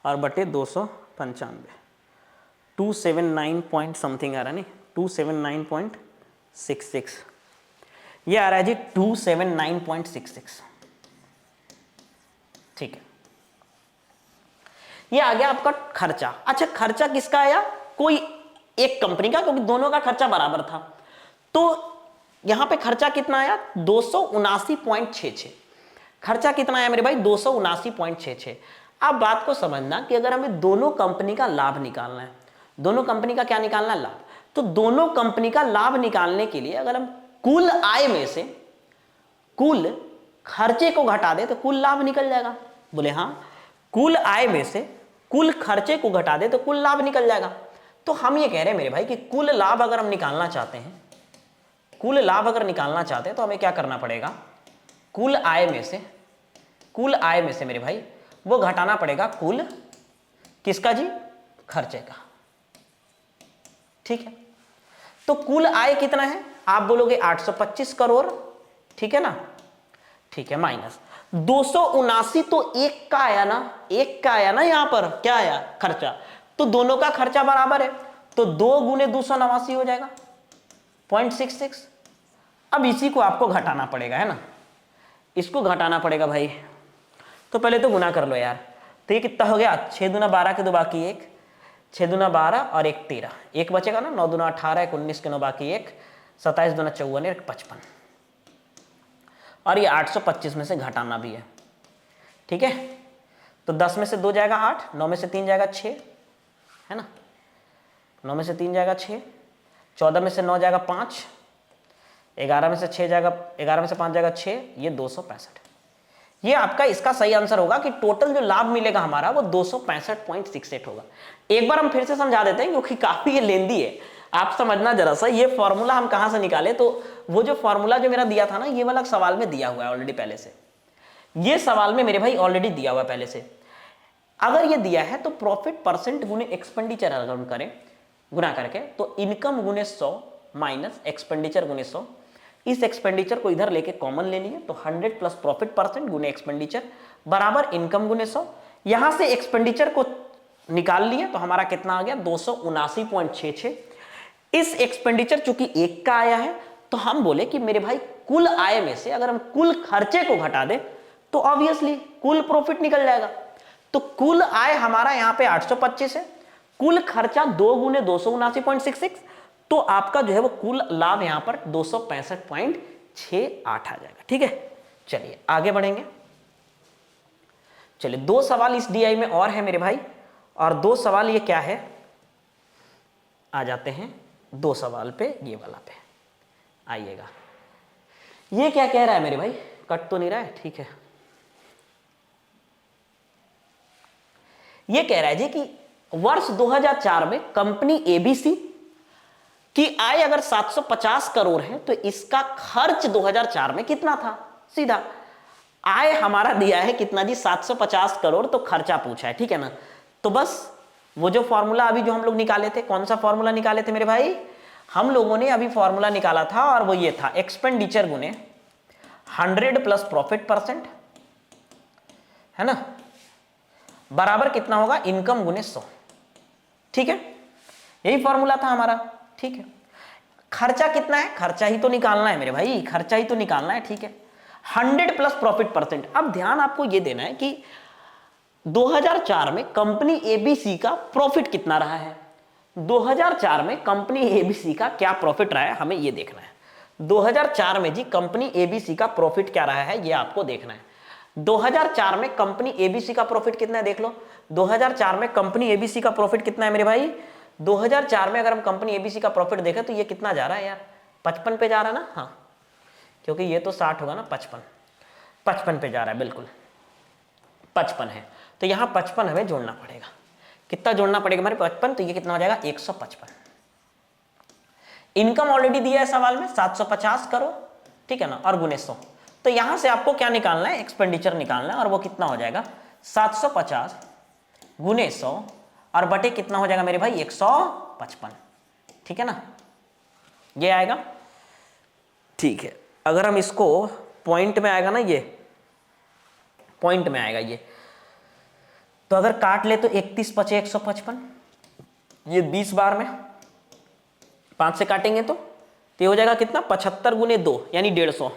और बटे 295, 279 पॉइंट समथिंग आ रहा है, नहीं 279.66, ये आ रहा है जी 279.66, ठीक है। ये आ गया आपका खर्चा। अच्छा, खर्चा किसका आया, कोई एक कंपनी का, क्योंकि दोनों का खर्चा बराबर था। तो यहां पे खर्चा कितना आया 279.66, खर्चा कितना आया मेरे भाई 279.66। अब बात को समझना कि अगर हमें दोनों कंपनी का लाभ निकालना है, दोनों कंपनी का क्या निकालना है, लाभ, तो दोनों कंपनी का लाभ निकालने के लिए अगर हम कुल आय में से कुल खर्चे को घटा दे तो कुल लाभ निकल जाएगा। बोले हाँ, कुल आय में से कुल खर्चे को घटा दे तो कुल लाभ निकल जाएगा। तो हम ये कह रहे हैं मेरे भाई कि कुल लाभ अगर हम निकालना चाहते हैं, कुल लाभ अगर निकालना चाहते हैं तो हमें क्या करना पड़ेगा, कुल आय में से मेरे भाई वो घटाना पड़ेगा कुल किसका जी, खर्चे का, ठीक है। तो कुल आय कितना है, आप बोलोगे 825 करोड़, ठीक है ना, ठीक है, माइनस 279, तो एक का आया ना, यहां पर क्या आया खर्चा, तो दोनों का खर्चा बराबर है, तो 2 गुने 289 हो जाएगा 0.66। अब इसी को आपको घटाना पड़ेगा, है ना, इसको घटाना पड़ेगा भाई। तो पहले तो गुना कर लो यार, तो ये कितना हो गया 6 दूना 12 के 2 बाकी 1, 6 दूना 12 और 1 13, 1 बचेगा ना, 9 दूना 18, 1 19 के 9 बाकी 1, 27 दूना 54, 1 55, और ये 825 में से घटाना भी है, ठीक है। तो 10 में से 2 जाएगा 8, 9 में से 3 जाएगा 6, है ना, 9 में से 3 जाएगा 6, 14 में से 9 जाएगा 5, 11 में से 6 जाएगा, 11 में से 5 जाएगा 6, ये 265। ये आपका इसका सही आंसर होगा कि टोटल जो लाभ मिलेगा हमारा वो 265.68 होगा। एक बार हम फिर से समझा देते हैं क्योंकि काफी ये लेंदी है, आप समझना जरा सा। ये फॉर्मूला हम कहां से निकाले, तो वो जो फॉर्मूला जो मेरा दिया था ना, ये वाला सवाल में दिया हुआ है ऑलरेडी पहले से, ये सवाल में मेरे भाई ऑलरेडी दिया हुआ है पहले से। अगर ये दिया है तो प्रॉफिट परसेंट गुने एक्सपेंडिचर अगर हम करें गुना करके, तो इनकम गुने 100 माइनस एक्सपेंडिचर गुने 100, इस एक्सपेंडिचर को इधर लेके कॉमन ले लिए, तो 100 प्लस प्रॉफिट परसेंट गुने एक्सपेंडिचर बराबर इनकम गुने 100। यहां से एक्सपेंडिचर को निकाल लिए तो हमारा कितना आ गया 279.66। इस एक्सपेंडिचर चूंकि एक का आया है, तो हम बोले कि मेरे भाई कुल आय में से अगर हम कुल खर्चे को घटा दें तो ऑब्वियसली कुल प्रॉफिट निकल जाएगा। तो कुल आय हमारा यहां पे 825 है, कुल खर्चा 2 गुने 279.66, तो आपका जो है वो कुल लाभ यहां पर 265.68 आ जाएगा, ठीक है। चलिए आगे बढ़ेंगे। चलिए 2 सवाल इस डीआई में और है मेरे भाई, और 2 सवाल ये क्या है, आ जाते हैं 2 सवाल पे, ये वाला पे आइएगा। ये क्या कह रहा है मेरे भाई, कट तो नहीं रहा है, ठीक है। ये कह रहा है जी कि वर्ष 2004 में कंपनी एबीसी की आय अगर 750 करोड़ है तो इसका खर्च 2004 में कितना था। सीधा आय हमारा दिया है कितना जी 750 करोड़, तो खर्चा पूछा है, ठीक है ना। तो बस वो जो फॉर्मूला अभी जो हम लोग निकाले थे, कौन सा फॉर्मूला निकाले थे मेरे भाई, हम लोगों ने अभी फॉर्मूला निकाला था और वो ये था एक्सपेंडिचर गुने 100 प्लस प्रॉफिट परसेंट, है ना, बराबर कितना होगा इनकम गुने 100, ठीक है। यही फॉर्मूला था हमारा, ठीक है। खर्चा कितना है, खर्चा ही तो निकालना है मेरे भाई, खर्चा ही तो निकालना है, ठीक है। 100 प्लस प्रॉफिट परसेंट। अब ध्यान आपको यह देना है कि 2004 में कंपनी एबीसी का प्रॉफिट कितना रहा है, 2004 में कंपनी एबीसी का क्या प्रॉफिट रहा है, हमें यह देखना है। 2004 में जी कंपनी एबीसी का प्रॉफिट क्या रहा है, यह आपको देखना है। 2004 में कंपनी एबीसी का प्रॉफिट कितना है, देख लो। 2004 में कंपनी एबीसी का प्रॉफिट कितना है मेरे भाई, 2004 में अगर हम कंपनी एबीसी का प्रॉफिट देखें तो ये कितना जा रहा है यार, 55 पे जा रहा है ना, हाँ क्योंकि ये तो 60 होगा ना, 55 पे जा रहा है, बिल्कुल 55 है, तो यहाँ 55 हमें जोड़ना पड़ेगा। कितना जोड़ना पड़ेगा हमारे 55, तो ये कितना हो जाएगा 155। इनकम ऑलरेडी दिया है सवाल में 750 करोड़, ठीक है ना, और गुने 100, तो यहां से आपको क्या निकालना है, एक्सपेंडिचर निकालना है, और वो कितना हो जाएगा 750 गुने 100 और बटे कितना हो जाएगा मेरे भाई 155, ठीक है ना, ये आएगा। ठीक है, अगर हम इसको पॉइंट में आएगा ना, ये पॉइंट में आएगा ये, तो अगर काट ले तो 31 बचे 155, ये 20 बार में 5 से काटेंगे तो ये हो जाएगा कितना 75 गुने 2 यानी 150,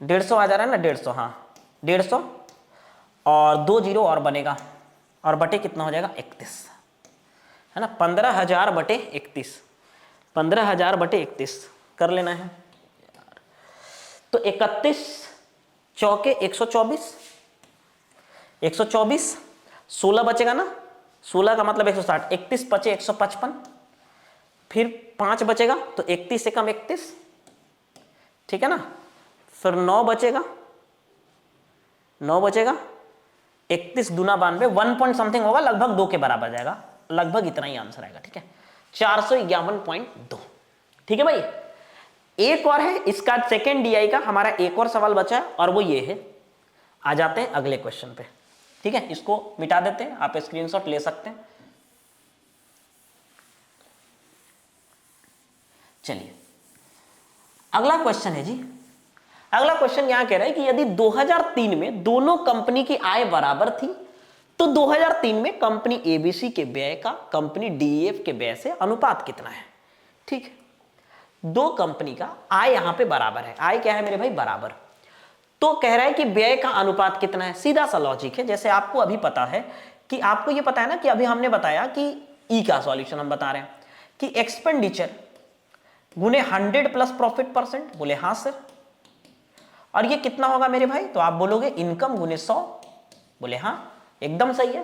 150 आ जा रहा है ना, 150, हाँ 150 और 2 जीरो और बनेगा, और बटे कितना हो जाएगा 31, है ना, 15,000 बटे 31, 15,000 बटे 31 कर लेना है। तो 31 चौके 124, 124, 16 बचेगा ना, 16 का मतलब 160, 31 बचे 155, फिर 5 बचेगा तो 31 से कम 31, ठीक है ना, फिर 9 बचेगा, 9 बचेगा, 31 दूना 92, 1 पॉइंट समथिंग होगा, लगभग 2 के बराबर जाएगा, लगभग इतना ही आंसर आएगा, ठीक है, 451.2, ठीक है भाई। एक और है इसका सेकेंड डीआई का, हमारा एक और सवाल बचा है और वो ये है, आ जाते हैं अगले क्वेश्चन पे, ठीक है, इसको मिटा देते हैं, आप स्क्रीनशॉट ले सकते हैं। चलिए अगला क्वेश्चन है जी, अगला क्वेश्चन यहां कह रहा है कि यदि 2003 में दोनों कंपनी की आय बराबर थी तो 2003 में कंपनी एबीसी के व्यय का कंपनी डीईएफ के व्यय से अनुपात कितना है। ठीक है, दो कंपनी का आय यहां पे बराबर है, आय क्या है मेरे भाई बराबर, तो कह रहा है कि व्यय का अनुपात कितना है। सीधा सा लॉजिक है, जैसे आपको अभी पता है कि आपको ये पता है ना कि अभी हमने बताया कि ई का सॉल्यूशन हम बता रहे हैं कि एक्सपेंडिचर गुने 100 प्लस प्रॉफिट परसेंट, बोले हाँ सर, और ये कितना होगा मेरे भाई, तो आप बोलोगे इनकम गुने 100, बोले हाँ एकदम सही है।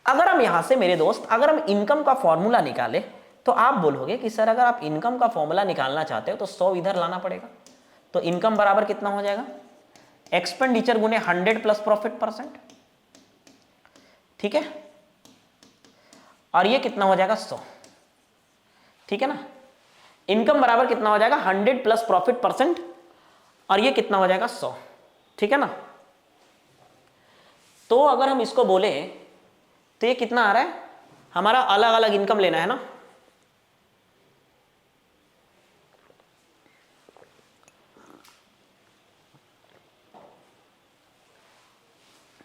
अगर हम यहां से मेरे दोस्त अगर हम इनकम का फॉर्मूला निकाले तो आप बोलोगे कि सर अगर आप इनकम का फॉर्मूला निकालना चाहते हो तो 100 इधर लाना पड़ेगा, तो इनकम बराबर कितना हो जाएगा एक्सपेंडिचर गुने 100 प्लस प्रॉफिट परसेंट, ठीक है, और ये कितना हो जाएगा 100, ठीक है ना। इनकम बराबर कितना हो जाएगा 100 प्लस प्रॉफिट परसेंट और ये कितना हो जाएगा 100, ठीक है ना। तो अगर हम इसको बोले तो ये कितना आ रहा है, हमारा अलग अलग इनकम लेना है ना,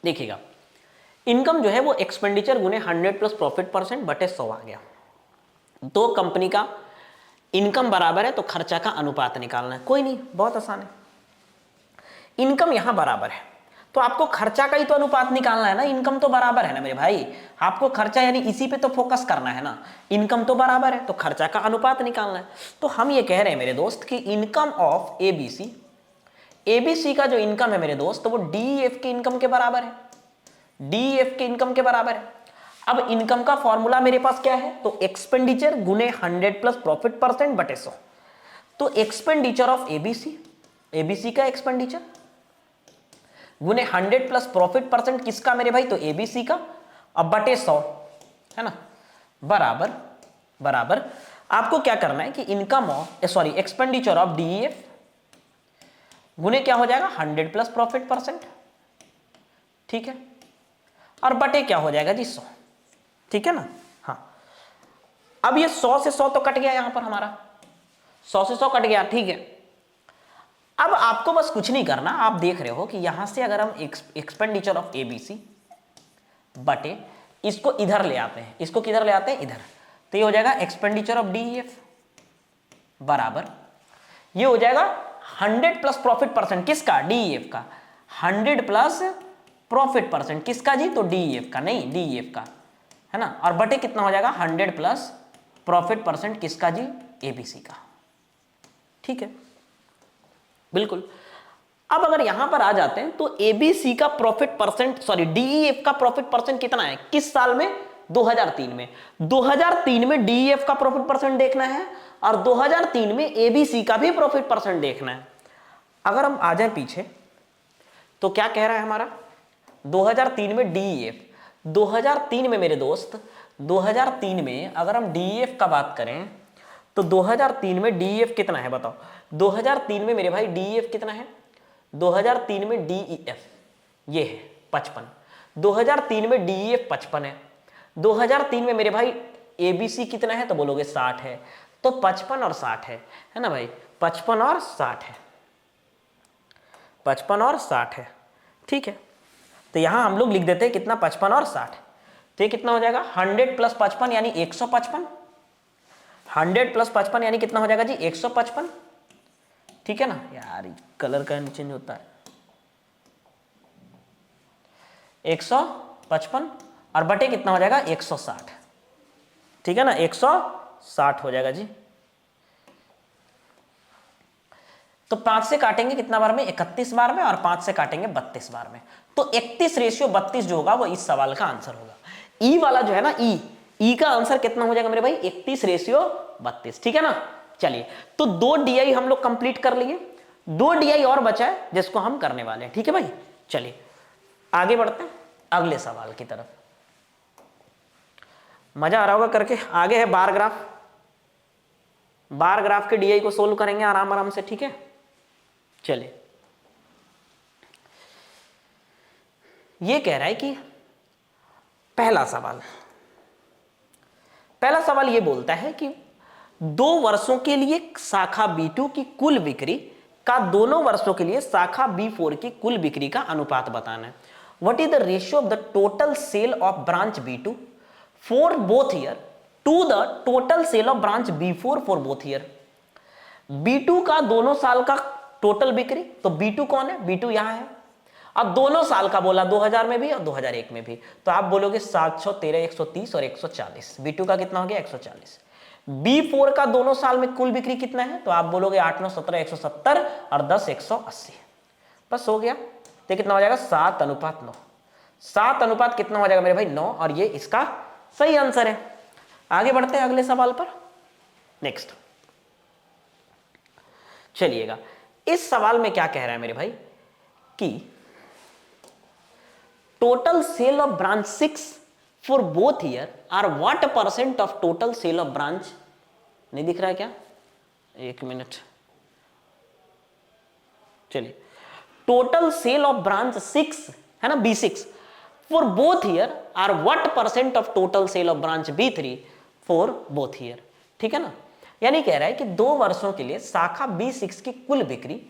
देखिएगा इनकम जो है वो एक्सपेंडिचर गुने 100 प्लस प्रॉफिट परसेंट बटे 100 आ गया। दो कंपनी का इनकम बराबर है तो खर्चा का अनुपात निकालना है, कोई नहीं बहुत आसान है। इनकम यहां बराबर है तो आपको खर्चा का ही तो अनुपात निकालना है ना, इनकम तो बराबर है ना मेरे भाई, आपको खर्चा यानी इसी पे तो फोकस करना है ना, इनकम तो बराबर है तो खर्चा का अनुपात निकालना है। तो हम ये कह रहे हैं मेरे दोस्त कि इनकम ऑफ एबीसी, एबीसी का जो इनकम है मेरे दोस्त वो डीईएफ के इनकम के बराबर है, डीईएफ के इनकम के बराबर है। अब इनकम का फॉर्मूला मेरे पास क्या है, तो एक्सपेंडिचर गुने 100 प्लस प्रॉफिट परसेंट बटे 100, तो एक्सपेंडिचर ऑफ एबीसी, एबीसी का एक्सपेंडिचर गुने 100 प्लस प्रॉफिट परसेंट किसका मेरे भाई, तो एबीसी का, अब बटे 100, है ना, बराबर बराबर आपको क्या करना है कि income of sorry expenditure of DEF गुने क्या हो जाएगा 100 प्लस प्रॉफिट परसेंट, ठीक है, और बटे क्या हो जाएगा जी 100, ठीक है ना। हाँ अब ये 100 से 100 तो कट गया, यहां पर हमारा 100 से 100 कट गया, ठीक है। अब आपको बस कुछ नहीं करना, आप देख रहे हो कि यहां से अगर हम एक्सपेंडिचर ऑफ एबीसी बटे इसको इधर ले आते हैं, इसको किधर ले आते हैं इधर, तो ये हो जाएगा एक्सपेंडिचर ऑफ डीईएफ बराबर ये हो जाएगा 100 प्लस प्रॉफिट परसेंट किसका, डीईएफ का, 100 प्लस प्रॉफिट परसेंट किसका जी, तो डीईएफ का, नहीं डीईएफ का, है ना, और बटे कितना हो जाएगा 100 प्लस प्रॉफिट परसेंट किसका जी, एबीसी का, ठीक है बिल्कुल। अब अगर यहां पर आ जाते हैं तो एबीसी का प्रॉफिट परसेंट सॉरी डीईएफ का प्रॉफिट परसेंट कितना है, किस साल में, 2003 में। 2003 में डीईएफ का प्रॉफिट परसेंट देखना है और 2003 में एबीसी का भी प्रॉफिट परसेंट देखना है। अगर हम आ जाए पीछे तो क्या कह रहा है हमारा 2003 में डीईएफ, 2003 में मेरे दोस्त 2003 में अगर हम डीईएफ का बात करें तो 2003 में डीईएफ कितना है बताओ। 2003 में मेरे भाई डीईएफ कितना है, 2003 में डीईएफ ये है 55, 2003 में डीईएफ 55 है। 2003 में मेरे भाई एबीसी कितना है तो बोलोगे 60 है, तो 55 और 60 है ना भाई, 55 और 60 है, 55 और 60 है, ठीक है। तो यहां हम लोग लिख देते हैं कितना 55 और 60, तो ये कितना हो जाएगा 100 प्लस 55 यानी 155, 100 प्लस 55 यानी कितना हो जाएगा जी 155, ठीक है ना यार, कलर का चेंज होता है, 155 और बटे कितना हो जाएगा 160, ठीक है ना 160 हो जाएगा जी। तो 5 से काटेंगे कितना बार में 31 बार में, और 5 से काटेंगे 32 बार में, तो 31:32 जो होगा वो इस सवाल का आंसर होगा। ई वाला जो है ना ई का आंसर कितना हो जाएगा मेरे भाई 31:32, ठीक है ना। चलिए तो 2 डीआई हम लोग कंप्लीट कर लिए, 2 डीआई और बचा है जिसको हम करने वाले हैं, ठीक है भाई। चलिए आगे बढ़ते हैं अगले सवाल की तरफ। मजा आ रहा होगा करके। आगे है बार ग्राफ, बार ग्राफ के डीआई को सोल्व करेंगे आराम आराम से, ठीक है। चलिए ये कह रहा है कि पहला सवाल ये बोलता है कि 2 वर्षों के लिए शाखा B2 की कुल बिक्री का दोनों वर्षों के लिए शाखा B4 की कुल बिक्री का अनुपात बताना है। What is the ratio of the total sale of branch B2 for both year to the total sale of branch B4 for both year. B2 का दोनों साल का टोटल बिक्री, तो B2 कौन है, B2 यहां है। अब दोनों साल का बोला 2000 में भी और 2001 में भी, तो आप बोलोगे 713, 130 और 140। B2 का कितना हो गया 140। B4 का दोनों साल में कुल बिक्री कितना है, तो आप बोलोगे 8 9 17 170 और 10 180। बस हो गया। तो कितना हो जाएगा 7:9। 7 कितना हो जाएगा मेरे भाई 9, और ये इसका सही आंसर है। आगे बढ़ते हैं अगले सवाल पर। नेक्स्ट चलिएगा, इस सवाल में क्या कह रहा है मेरे भाई कि total sale of branch 6 for both year are what % of total sale of branch, नहीं दिख रहा है क्या, एक मिनट। चलिए, टोटल सेल ऑफ ब्रांच 6 है ना B6 for both year are what % of total sale of branch B3 for both year, ठीक है ना। यानी कह रहा है कि 2 वर्षों के लिए शाखा B6 की कुल बिक्री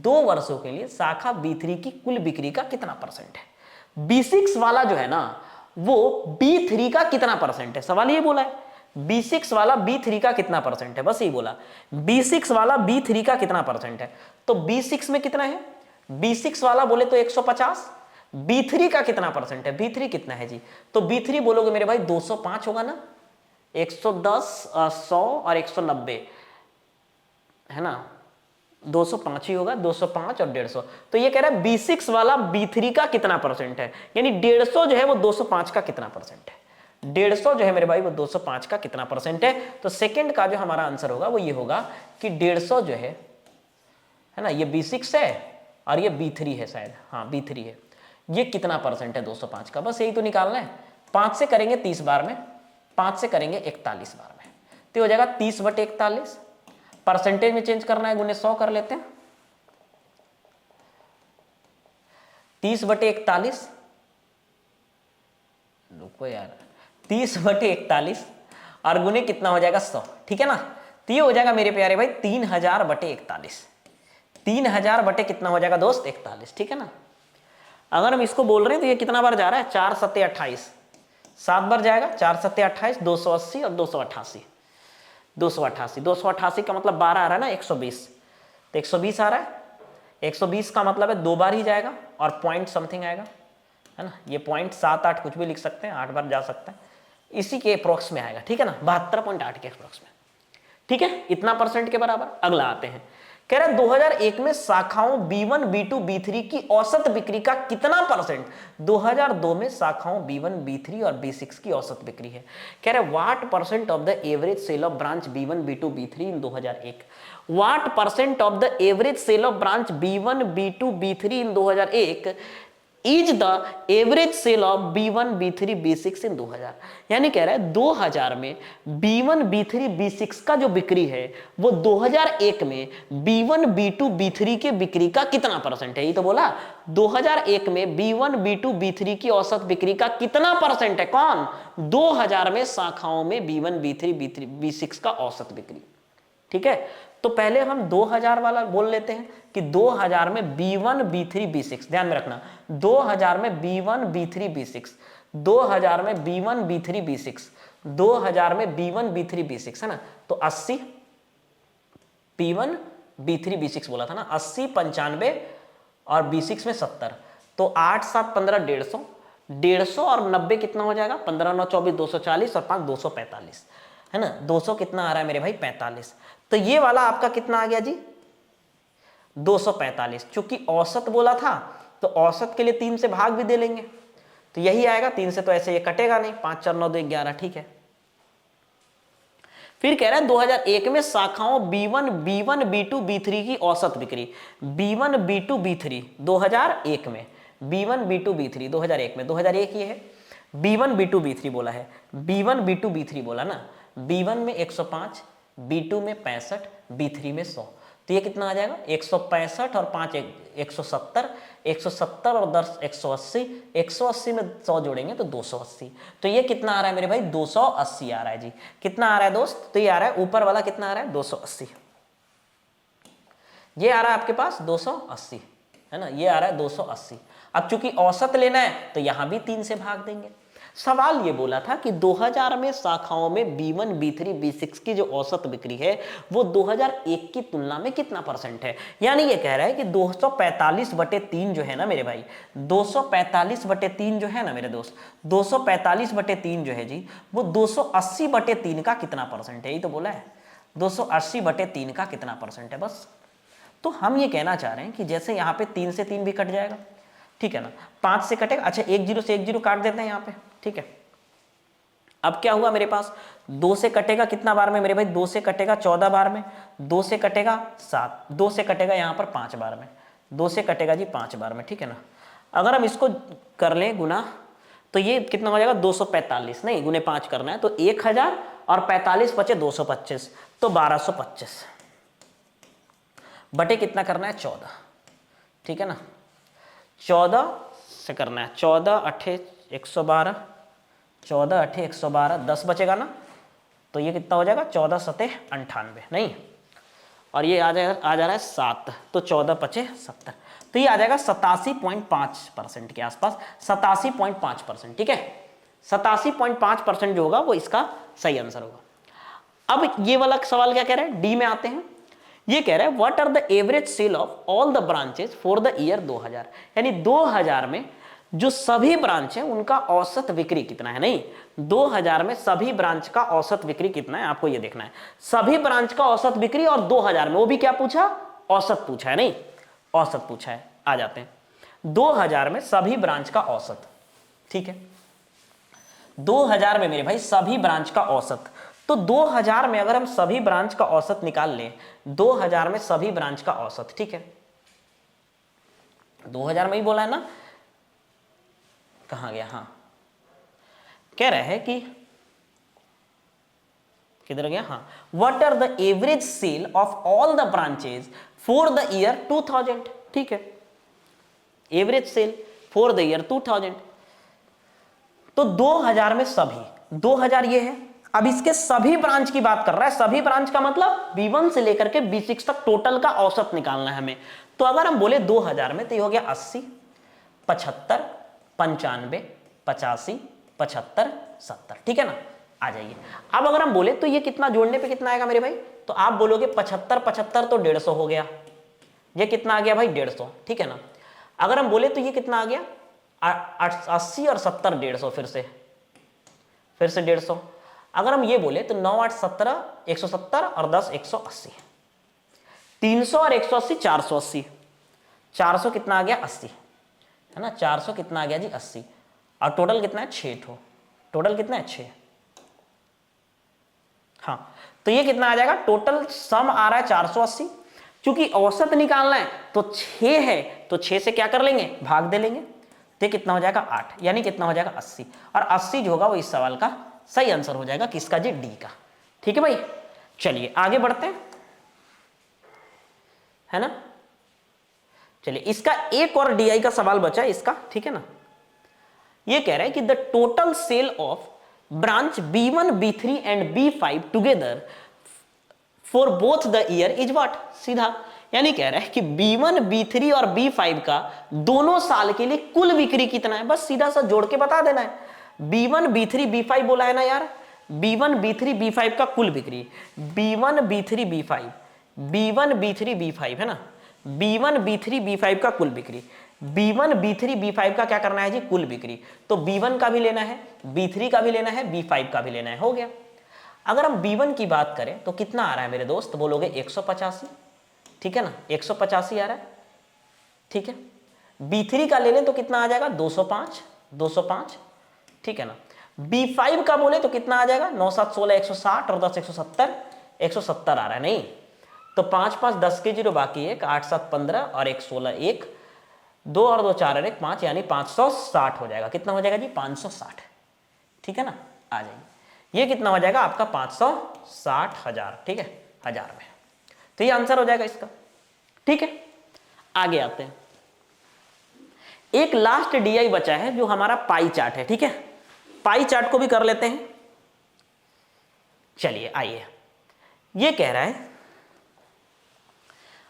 2 वर्षों के लिए शाखा B3 की कुल बिक्री का कितना % है। B6 वाला जो है ना वो B3 का कितना % है, सवाल ये बोला है। B6 वाला B3 का कितना % है, बस यही बोला। B6 वाला B3 का कितना % है, तो B6 में कितना है, B6 वाला बोले तो 150। B3 का कितना % है, B3 कितना है जी, तो B3 बोलोगे मेरे भाई 205 होगा ना, 110 100 और 190 है ना, 205 ही होगा, 205 और 150। तो ये कह रहा है B6 वाला B3 का कितना % है, यानी 150 जो है वो 205 का कितना % है, 150 जो है मेरे भाई वो 205 का कितना % है। तो सेकंड का जो हमारा आंसर होगा वो ये होगा कि 150 जो है ना, ये B6 है और ये B3 है शायद, हाँ B3 है, ये कितना % है 205 का, बस यही तो निकालना है। 5 से करेंगे 30 बार में, 5 से करेंगे 41 बार में, तो हो जाएगा 30/41। परसेंटेज में चेंज करना है, गुने 100 कर लेते हैं, 30/41, रुको यार, 30/41 और गुने कितना हो जाएगा 100, ठीक है ना। तो ये हो जाएगा मेरे प्यारे भाई 3000/41, 3000 बटे कितना हो जाएगा दोस्त 41, ठीक है ना। अगर हम इसको बोल रहे हैं तो ये कितना बार जा रहा है, 4 7 28, 7 बार जाएगा, 4 7 28, 280 और 288, 288 का मतलब 12 आ रहा है ना, 120, तो 120 आ रहा है। 120 का मतलब है 2 बार ही जाएगा और पॉइंट समथिंग आएगा, है ना। ये पॉइंट 7 8 कुछ भी लिख सकते हैं, 8 बार जा सकता है, इसी के अप्रोक्स में आएगा, ठीक है ना, 72.8 के अप्रोक्स में, ठीक है, इतना % के बराबर। अगला आते हैं कह रहा है 2001 में शाखाओं B1, B2, B3 की औसत बिक्री का कितना परसेंट 2002 में शाखाओं B1, B3 और B6 की औसत बिक्री है। कह रहा है what percent of the average sale of branch B1, B2, B3 in 2001। What percent of the average sale of branch B1, B2, B3 in 2001 is the average sale of B1, B3, B6 in 2000। यानी कह रहा है 2000 में B1, B3, B6 का जो बिक्री है वो 2001 में B1, B2, B3 के बिक्री का कितना परसेंट है। ये तो बोला 2001 में B1, B2, B3 की औसत बिक्री का कितना परसेंट है। कौन 2000 में शाखाओं में B1, B3, B6 का औसत बिक्री। ठीक है, तो पहले हम 2000 वाला बोल लेते हैं कि 2000 में B1, B3, B6, ध्यान में रखना 2000 में B1, B3, B6, 2000 में B1, B3, B6, 2000 में B1, B3, B6 है ना, तो 80 P1, B3, B6 बोला था ना, 80, 95 और B6 में 70, तो 8, 7, 15, 150, 150 और 90 कितना हो जाएगा 15, 9, 24, 240 और 5, 245 है ना। 200 कितना आ रहा है मेरे भाई 45। तो ये वाला आपका कितना आ गया जी 245। चूंकि औसत बोला था तो औसत के लिए 3 से भाग भी दे लेंगे तो यही आएगा। 3 से तो ऐसे ये कटेगा नहीं, 5, 4, 9, 2, 11। ठीक है, फिर कह रहा है 2001 में शाखाओं B1, B2, B3 की औसत बिक्री। B1, B2, B3 2001 में B1, B2, B3 2001 में 2001 ये है। B1, B2, B3 बोला है, B1, B2, B3 बोला ना। B1 में 105, B2 में 65, B3 में 100, तो ये कितना आ जाएगा 165 और 5 170, 170 और 10 180, 180 में 100 जोड़ेंगे तो 280। तो ये कितना आ रहा है मेरे भाई 280 आ रहा है जी। कितना आ रहा है दोस्त, तो ये आ रहा है ऊपर वाला कितना आ रहा है 280, ये आ रहा है आपके पास 280 है ना, ये आ रहा है 280। अब चूंकि औसत लेना है तो यहां भी 3 से भाग देंगे। सवाल ये बोला था कि 2000 में शाखाओं में B1, B3, B6 की जो औसत बिक्री है वो 2001 की तुलना में कितना परसेंट है। यानी ये कह रहा है कि 245/3 जो है ना मेरे भाई, 245/3 जो है ना मेरे दोस्त, 245/3 जो है जी वो 280/3 का कितना परसेंट है। ये तो बोला है 280/3 का कितना परसेंट है बस। तो हम ये कहना चाह रहे हैं कि जैसे यहाँ पे 3 से 3 भी कट जाएगा, ठीक है ना, 5 से कटेगा, अच्छा 1 0 से 1 0 काट देते हैं यहाँ पे, ठीक है। अब क्या हुआ मेरे पास 2 से कटेगा कितना बार में मेरे भाई, 2 से कटेगा 14 बार में, 2 से कटेगा 7, 2 से कटेगा यहाँ पर 5 बार में, 2 से कटेगा जी 5 बार में, ठीक है ना। अगर हम इसको कर लें गुना तो ये कितना हो जाएगा 245, नहीं गुने 5 करना है तो 1000 और 45 बचे 225, तो 1225 बटे कितना करना है 14, ठीक है ना। 14 से करना है, 14 8 112, 14 8 112, 10 बचेगा ना, तो ये कितना हो जाएगा 14 7 98, नहीं, और ये आ जा रहा है 7, तो 14 5 70, तो ये आ जाएगा 87.5% के आसपास, 87.5%, ठीक है। 87.5% जो होगा वो इसका सही आंसर होगा। अब ये वाला सवाल क्या कह रहा है, डी में आते हैं। ये कह रहा है what are the average sale of all the branches for the year 2000, यानी 2000 में जो सभी ब्रांच है उनका औसत बिक्री कितना है। नहीं, 2000 में सभी ब्रांच का औसत बिक्री कितना है आपको ये देखना है, सभी ब्रांच का औसत बिक्री, और 2000 में वो भी क्या पूछा, औसत पूछा है, नहीं औसत पूछा है। आ जाते हैं 2000 में सभी ब्रांच का औसत, ठीक है। 2000 में मेरे भाई सभी ब्रांच का औसत, तो 2000 में अगर हम सभी ब्रांच का औसत निकाल लें, 2000 में सभी ब्रांच का औसत, ठीक है, 2000 में ही बोला है ना, कहां गया, हाँ कह रहा है कि किधर गया, हाँ what are the average sale of all the branches for the year 2000, ठीक है, average sale for the year 2000, तो 2000 में सभी, 2000 ये है, अब इसके सभी ब्रांच की बात कर रहा है, सभी ब्रांच का मतलब B1 से लेकर के B6 तक टोटल का औसत निकालना है हमें। तो अगर हम बोले 2000 में तो ये हो गया 80, 75, 95, 85, 75, 70, ठीक है ना। आ जाइए, अब अगर हम बोले तो ये कितना जोड़ने पे कितना आएगा मेरे भाई, तो आप बोलोगे 75 75 तो 150 हो गया, ये कितना आ गया भाई 150, ठीक है ना। अगर हम बोले तो ये कितना आ गया 80 और 70 150, फिर से 150। अगर हम ये बोले तो 9 8 17 170 और 10 180, 300 और 180 480, 400 कितना आ गया 80, है ना, 400 कितना आ गया जी 80, और टोटल कितना है 6 ठो, टोटल कितना है 6। हाँ, तो ये कितना आ जाएगा, टोटल सम आ रहा है 480, क्योंकि औसत निकालना है तो 6 है, तो 6 से क्या कर लेंगे, भाग दे लेंगे, तो कितना हो जाएगा 8, यानी कितना हो जाएगा 80, और 80 जो होगा वो इस सवाल का सही आंसर हो जाएगा, किसका जी, डी का। ठीक है भाई, चलिए आगे बढ़ते हैं, है ना। चलिए इसका एक और डीआई का सवाल बचा है इसका, ठीक है ना। ये कह रहा है कि the total sale of branch B1 B3 and B5 together for both the year is what, सीधा, यानी कह रहा है कि B1 B3 और B5 का दोनों साल के लिए कुल बिक्री कितना है, बस सीधा सा जोड़ के बता देना है। B1 B3 B5 बोला है ना यार, B1 B3 B5 का कुल बिक्री, B1 B3 B5, B1 B3 B5 है ना, B1 B3 B5 का कुल बिक्री, B1 B3 B5 का क्या करना है जी, कुल बिक्री, तो B1 का भी लेना है, B3 का भी लेना है, B5 का भी लेना है, हो गया। अगर हम B1 की बात करें तो कितना आ रहा है मेरे दोस्त, बोलोगे 185, ठीक है ना, 185 आ रहा है, ठीक है। B3 का ले लें तो कितना आ जाएगा 205, 205, ठीक है ना। B5 का बोले तो कितना आ जाएगा 9 7 16 160 और 10 170, 170 आ रहा है, नहीं तो 5 5 10 के 0 बाकी 1, 8 7 15 और 1 16 1, 2 और 2 4 और 1 5, यानी 560 हो जाएगा, कितना हो जाएगा जी 560, ठीक है ना, आ जाएगी, ये कितना हो जाएगा आपका 560,000, ठीक है, हजार में, तो ये आंसर हो जाएगा इसका, ठीक है। आगे आते हैं, एक लास्ट डीआई बचा है जो हमारा पाई चार्ट है, ठीक है, पाई चार्ट को भी कर लेते हैं। चलिए आइए, ये कह रहा है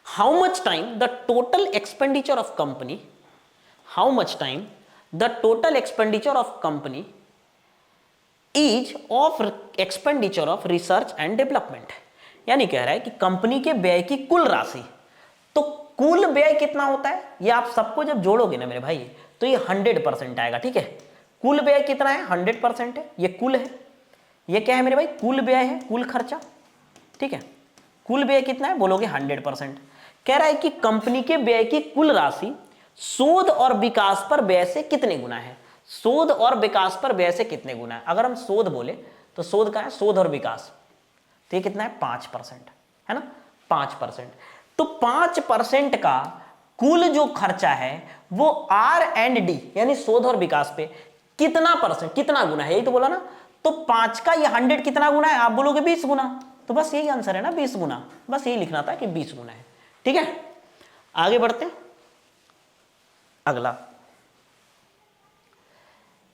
how much time the total expenditure of company, how much time the total expenditure of company is of expenditure of research and development, यानी कह रहा है कि कंपनी के व्यय की कुल राशि, तो कुल व्यय कितना होता है, ये आप सबको जब जोड़ोगे ना मेरे भाई तो ये 100% आएगा, ठीक है। कुल व्यय कितना है 100% है, ये कुल है, ये क्या है मेरे भाई, कुल व्यय है, कुल खर्चा, ठीक है। कुल व्यय कितना है बोलोगे 100%। कह रहा है कि कंपनी के व्यय की कुल राशि शोध और विकास पर व्यय से कितने गुना है, शोध और विकास पर व्यय से कितने गुना है। अगर हम शोध बोले तो शोध का है शोध और विकास, तो ये कितना है 5%, है ना, 5%, तो 5% का कुल जो खर्चा है वो R&D यानी शोध और विकास पे कितना परसेंट, कितना गुना है, यही तो बोला ना, तो 5 का ये 100 कितना गुना है, आप बोलोगे 20 गुना, तो बस यही आंसर है ना 20 गुना, बस यही लिखना था कि 20 गुना है, ठीक है। आगे बढ़ते हैं, अगला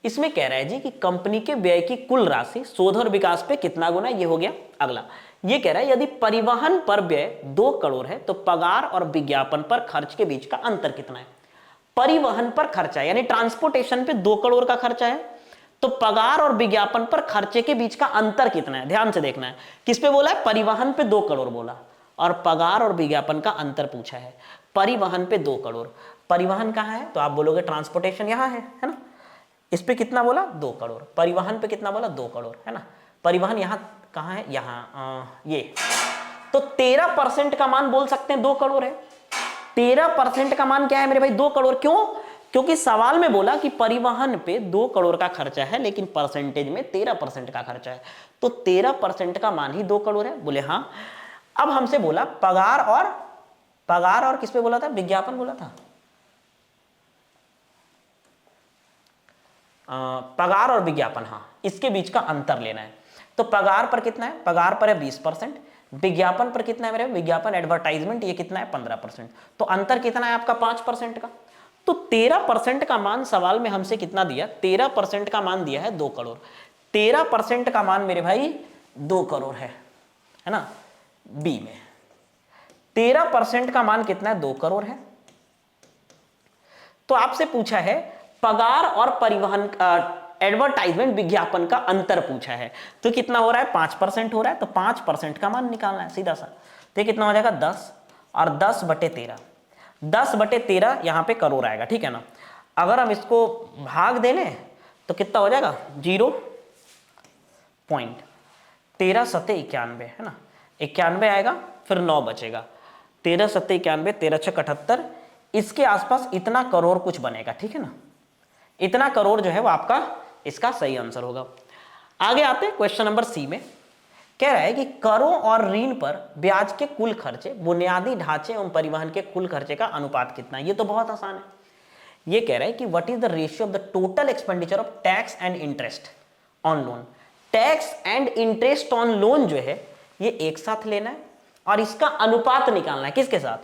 इसमें कह रहा है जी कि कंपनी के व्यय की कुल राशि शोध और विकास पे कितना गुना, ये हो गया। अगला ये कह रहा है यदि परिवहन पर व्यय 2 करोड़ है तो पगार और विज्ञापन पर खर्च के बीच का अंतर कितना है। परिवहन पर खर्चा यानी ट्रांसपोर्टेशन पे 2 करोड़ का खर्चा है, तो पगार और विज्ञापन पर खर्चे के बीच का अंतर कितना है, ध्यान से देखना है। किस पे बोला है, परिवहन पे 2 करोड़ बोला और पगार और विज्ञापन का अंतर पूछा है। परिवहन पे 2 करोड़, परिवहन कहाँ है तो आप बोलोगे ट्रांसपोर्टेशन यहाँ है ना, इस पे कितना बोला 2 करोड़, परिवहन पे कितना बोला 2 करोड़, है ना। परिवहन यहाँ कहाँ है, यहाँ ये, तो 13% का मान बोल सकते हैं 2 करोड़ है। 13% का मान क्या है मेरे भाई 2 करोड़, क्यों, क्योंकि सवाल में बोला कि परिवहन पे 2 करोड़ का खर्चा है लेकिन परसेंटेज में 13% का खर्चा है, तो 13% का मान ही 2 करोड़ है, बोले हाँ। अब हमसे बोला पगार और किस पे बोला था, विज्ञापन बोला था, पगार और विज्ञापन, हाँ इसके बीच का अंतर लेना है। तो पगार पर कितना है, पगार पर है 20%, विज्ञापन पर कितना है मेरे, विज्ञापन एडवर्टाइजमेंट ये कितना है 15%, तो अंतर कितना है आपका 5% का। तो 13% का मान सवाल में हमसे कितना दिया, 13% का मान दिया है 2 करोड़, 13% का मान मेरे भाई 2 करोड़ है ना, बी में 13% का मान कितना है 2 करोड़ है। तो आपसे पूछा है पगार और परिवहन एडवर्टाइजमेंट विज्ञापन का अंतर पूछा है, तो कितना हो रहा है 5% हो रहा है, तो 5% का मान निकालना है सीधा सा, तो ये कितना हो जाएगा 10 और 10/13, 10/13 यहां पे करोड़ आएगा, ठीक है ना। अगर हम इसको भाग दे लें तो कितना हो जाएगा 0.13 7 91 है ना, 91 आएगा, फिर 9 बचेगा, 13 सत्ते 91, 13 छः 78, इसके आसपास इतना करोड़ कुछ बनेगा, ठीक है ना। इतना करोड़ जो है वो आपका इसका सही आंसर होगा। आगे आते हैं क्वेश्चन नंबर सी में। कह रहा है कि करों और ऋण पर ब्याज के कुल खर्चे, बुनियादी ढांचे एवं परिवहन के कुल खर्चे का अनुपात कितना है। ये तो बहुत आसान है। ये कह रहा है कि what is the ratio of the total expenditure of tax and interest on loan. Tax and interest on loan जो है ये एक साथ लेना है और इसका अनुपात निकालना है किसके साथ,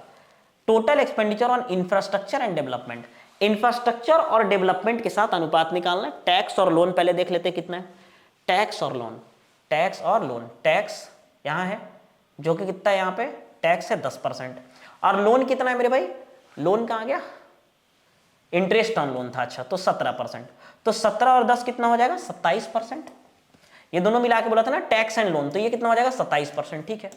total expenditure on infrastructure and development. Infrastructure और डेवलपमेंट के साथ अनुपात निकालना है। टैक्स और लोन पहले देख लेते कितना है, टैक्स और लोन, टैक्स और लोन। टैक्स यहां है जो कि कितना है, यहां पे टैक्स है 10% और लोन कितना है मेरे भाई, लोन कहां गया, इंटरेस्ट ऑन लोन था, अच्छा तो 17%। तो 17 और 10 कितना हो जाएगा 27%। ये दोनों मिला के बोला था ना टैक्स एंड लोन, तो ये कितना हो जाएगा 27%, ठीक है।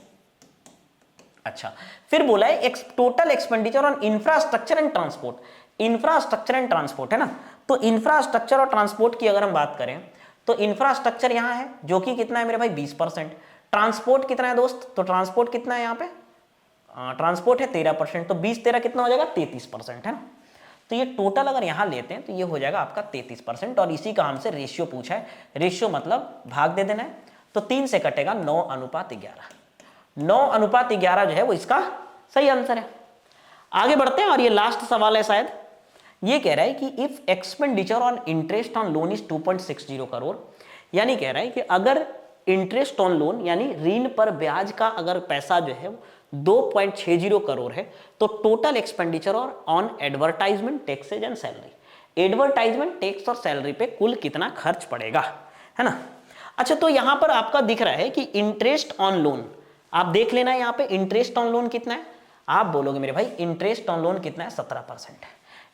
अच्छा फिर बोला है total expenditure on infrastructure and transport. Infrastructure and transport है ना, तो इंफ्रास्ट्रक्चर और ट्रांसपोर्ट की अगर हम बात करें तो इंफ्रास्ट्रक्चर यहां है जो कि कितना है मेरे भाई 20%। ट्रांसपोर्ट कितना है दोस्त, तो ट्रांसपोर्ट कितना है यहां पे, ट्रांसपोर्ट है 13%, तो 20 13 कितना हो जाएगा 33%, है ना। तो ये टोटल अगर यहां लेते हैं तो ये हो जाएगा आपका 33%। और इसी का हमसे रेशियो पूछा है, रेशियो मतलब भाग दे देना है, तो 3 से कटेगा 9:11। 9:11 जो है वो इसका सही आंसर है। आगे बढ़ते हैं और ये लास्ट सवाल है शायद। ये कह रहा है कि if expenditure on interest on loan is 2.60 crore, यानी कह रहा है कि अगर इंटरेस्ट ऑन लोन यानी ऋण पर ब्याज का अगर पैसा जो है 2.60 करोड़ है, तो total expenditure on advertisement, taxes and salary, advertisement, tax और सैलरी पे कुल कितना खर्च पड़ेगा, है ना। अच्छा तो यहां पर आपका दिख रहा है कि इंटरेस्ट ऑन लोन, आप देख लेना यहां पे इंटरेस्ट ऑन लोन कितना है। आप बोलोगे मेरे भाई इंटरेस्ट ऑन लोन कितना है 17%।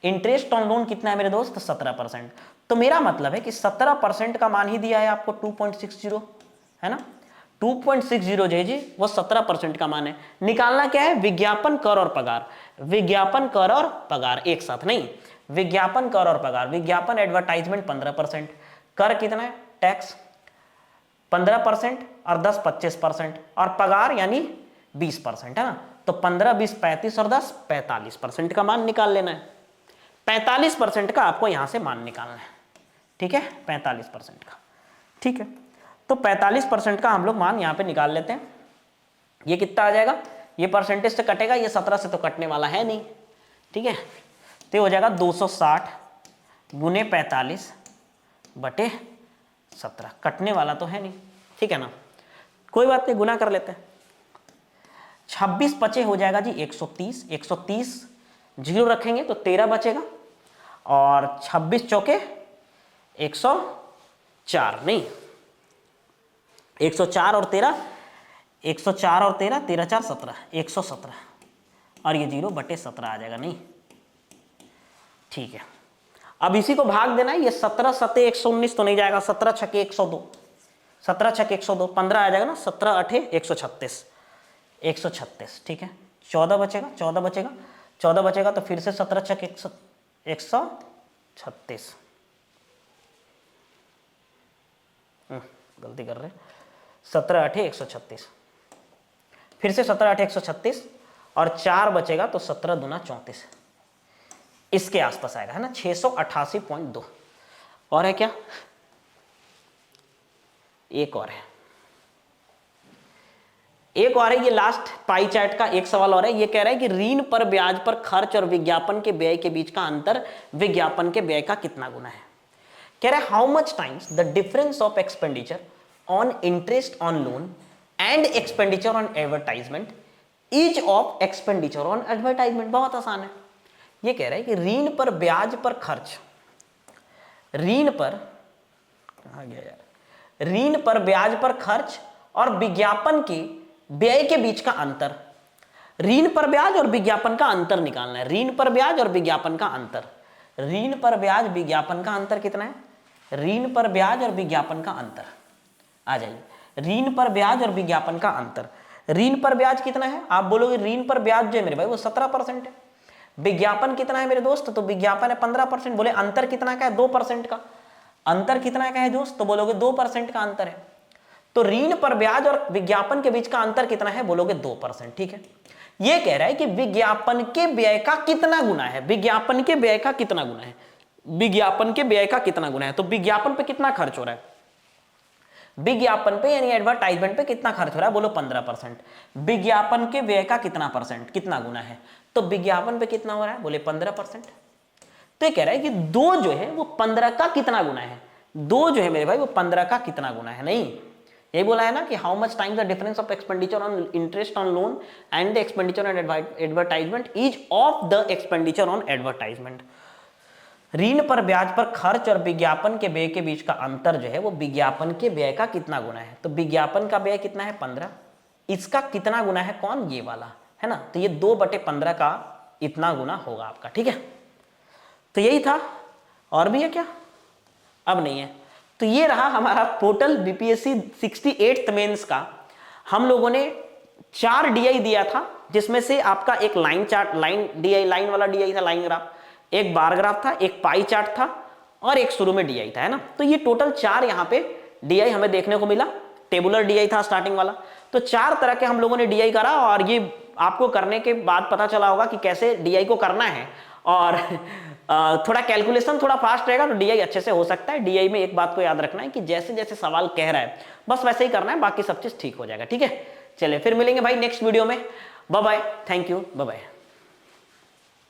इंटरेस्ट ऑन लोन कितना है मेरे दोस्त 17%। तो मेरा मतलब है कि 17% का मान ही दिया है आपको 2.60, है ना। 2.60 जी वो 17% का मान है। निकालना क्या है, विज्ञापन कर और पगार। विज्ञापन कर और पगार एक साथ नहीं, विज्ञापन कर और पगार। विज्ञापन एडवर्टाइजमेंट 15%, कर कितना है टैक्स 15% और 10 25% और पगार यानी 20%, है ना। तो 15 20 35 और 10 45% का मान निकाल लेना है। 45% का आपको यहां से मान निकालना है, ठीक है, 45% का, ठीक है। तो 45% का हम लोग मान यहां पे निकाल लेते हैं। ये कितना आ जाएगा, ये परसेंटेज से कटेगा, ये 17 से तो कटने वाला है नहीं, ठीक है। तो ये हो जाएगा 260 गुने 45 बटे 17, कटने वाला तो है नहीं, ठीक है ना। कोई बात नहीं, गुना कर लेते हैं। 26 बचे हो जाएगा जी 130, 130 जीरो रखेंगे तो 13 बचेगा और 26 चौके 104 नहीं 104 और 13, 104 और 13, 13 4 17, 117 और ये 0/17 आ जाएगा नहीं, ठीक है। अब इसी को भाग देना है, ये 17 7 119 तो नहीं जाएगा, 17 6 102, 17 6 102, 15 आ जाएगा ना, 17 8 136, 136, ठीक है। 14 बचेगा, 14 बचेगा, 14 बचेगा तो फिर से 17 6 136, गलती कर रहे, 17 8 136, फिर से 17 8 136 और 4 बचेगा तो 17 दूना 34, इसके आसपास आएगा, है ना, 688.2। और है क्या, एक और है, एक और है, ये लास्ट पाई चार्ट का एक सवाल और है। ये कह रहा है कि ऋण पर ब्याज पर खर्च और विज्ञापन के व्यय के बीच का अंतर विज्ञापन के व्यय का कितना गुना है। कह रहा है how much times the difference of expenditure on interest on loan and expenditure on advertisement is of expenditure on advertisement. बहुत आसान है। ये कह रहा है कि ऋण पर ब्याज पर खर्च, ऋण पर कहां गया यार, ऋण पर ब्याज पर खर्च और विज्ञापन के व्यय के बीच का अंतर, ऋण पर ब्याज और विज्ञापन का अंतर निकालना है। ऋण पर ब्याज और विज्ञापन का अंतर, ऋण पर ब्याज विज्ञापन का अंतर कितना है, ऋण पर ब्याज और विज्ञापन का अंतर आ जाइए। ऋण पर ब्याज और विज्ञापन का अंतर, ऋण पर ब्याज कितना है, आप बोलोगे ऋण पर ब्याज जो है मेरे भाई वो 17% है। विज्ञापन कितना है मेरे दोस्त, तो विज्ञापन है 15%। बोले अंतर कितना का है, 2% का। अंतर कितना का है दोस्त, तो बोलोगे 2% का अंतर है। तो ऋण पर ब्याज और विज्ञापन के बीच का अंतर कितना है, बोलोगे 2%। ठीक है, ये कह रहा है कि विज्ञापन के व्यय का कितना गुना है, विज्ञापन के व्यय का कितना गुना है, विज्ञापन के व्यय का कितना गुना है। तो विज्ञापन पे कितना खर्च हो रहा है, विज्ञापन पे यानी एडवर्टाइजमेंट पे कितना खर्च हो रहा है, बोलो 15%। विज्ञापन के व्यय का कितना परसेंट, कितना गुना है, तो विज्ञापन पे कितना हो रहा है, बोले 15%। तो ये कह रहा है कि 2 जो है वो 15 का कितना गुना है, 2 जो है मेरे भाई वो 15 का कितना गुना है। नहीं, यही बोला है ना कि how much time the difference of expenditure on interest on loan and the expenditure on advertisement is of the expenditure on advertisement. ऋण पर ब्याज पर खर्च और विज्ञापन के व्यय के बीच का अंतर जो है वो विज्ञापन के व्यय का कितना गुना है। तो विज्ञापन का व्यय कितना है 15, इसका कितना गुना है कौन, ये वाला है ना। तो ये 2/15 का इतना गुना होगा आपका। ठीक है, तो यही था, और भी है क्या, अब नहीं है। तो ये रहा हमारा टोटल बीपीएससी 68th मेंस का। हम लोगों ने 4 डीआई दिया था, जिसमें से आपका एक line chart, line DI, line वाला डीआई था, लाइन ग्राफ, एक बार ग्राफ था, एक पाई चार्ट था और एक शुरू में डीआई था, है ना। तो ये टोटल 4 यहाँ पे डीआई हमें देखने को मिला। टेबुलर डीआई था स्टार्टिंग वाला। तो 4 तरह के हम लोगों ने डीआई करा, और ये आपको करने के बाद पता चला होगा कि कैसे डीआई को करना है। और थोड़ा कैलकुलेशन थोड़ा फास्ट रहेगा तो डीआई अच्छे से हो सकता है। डीआई में एक बात को याद रखना है कि जैसे जैसे सवाल कह रहा है बस वैसे ही करना है, बाकी सब चीज ठीक हो जाएगा। ठीक है, चलिए फिर मिलेंगे भाई नेक्स्ट वीडियो में। Bye bye, thank you, bye bye.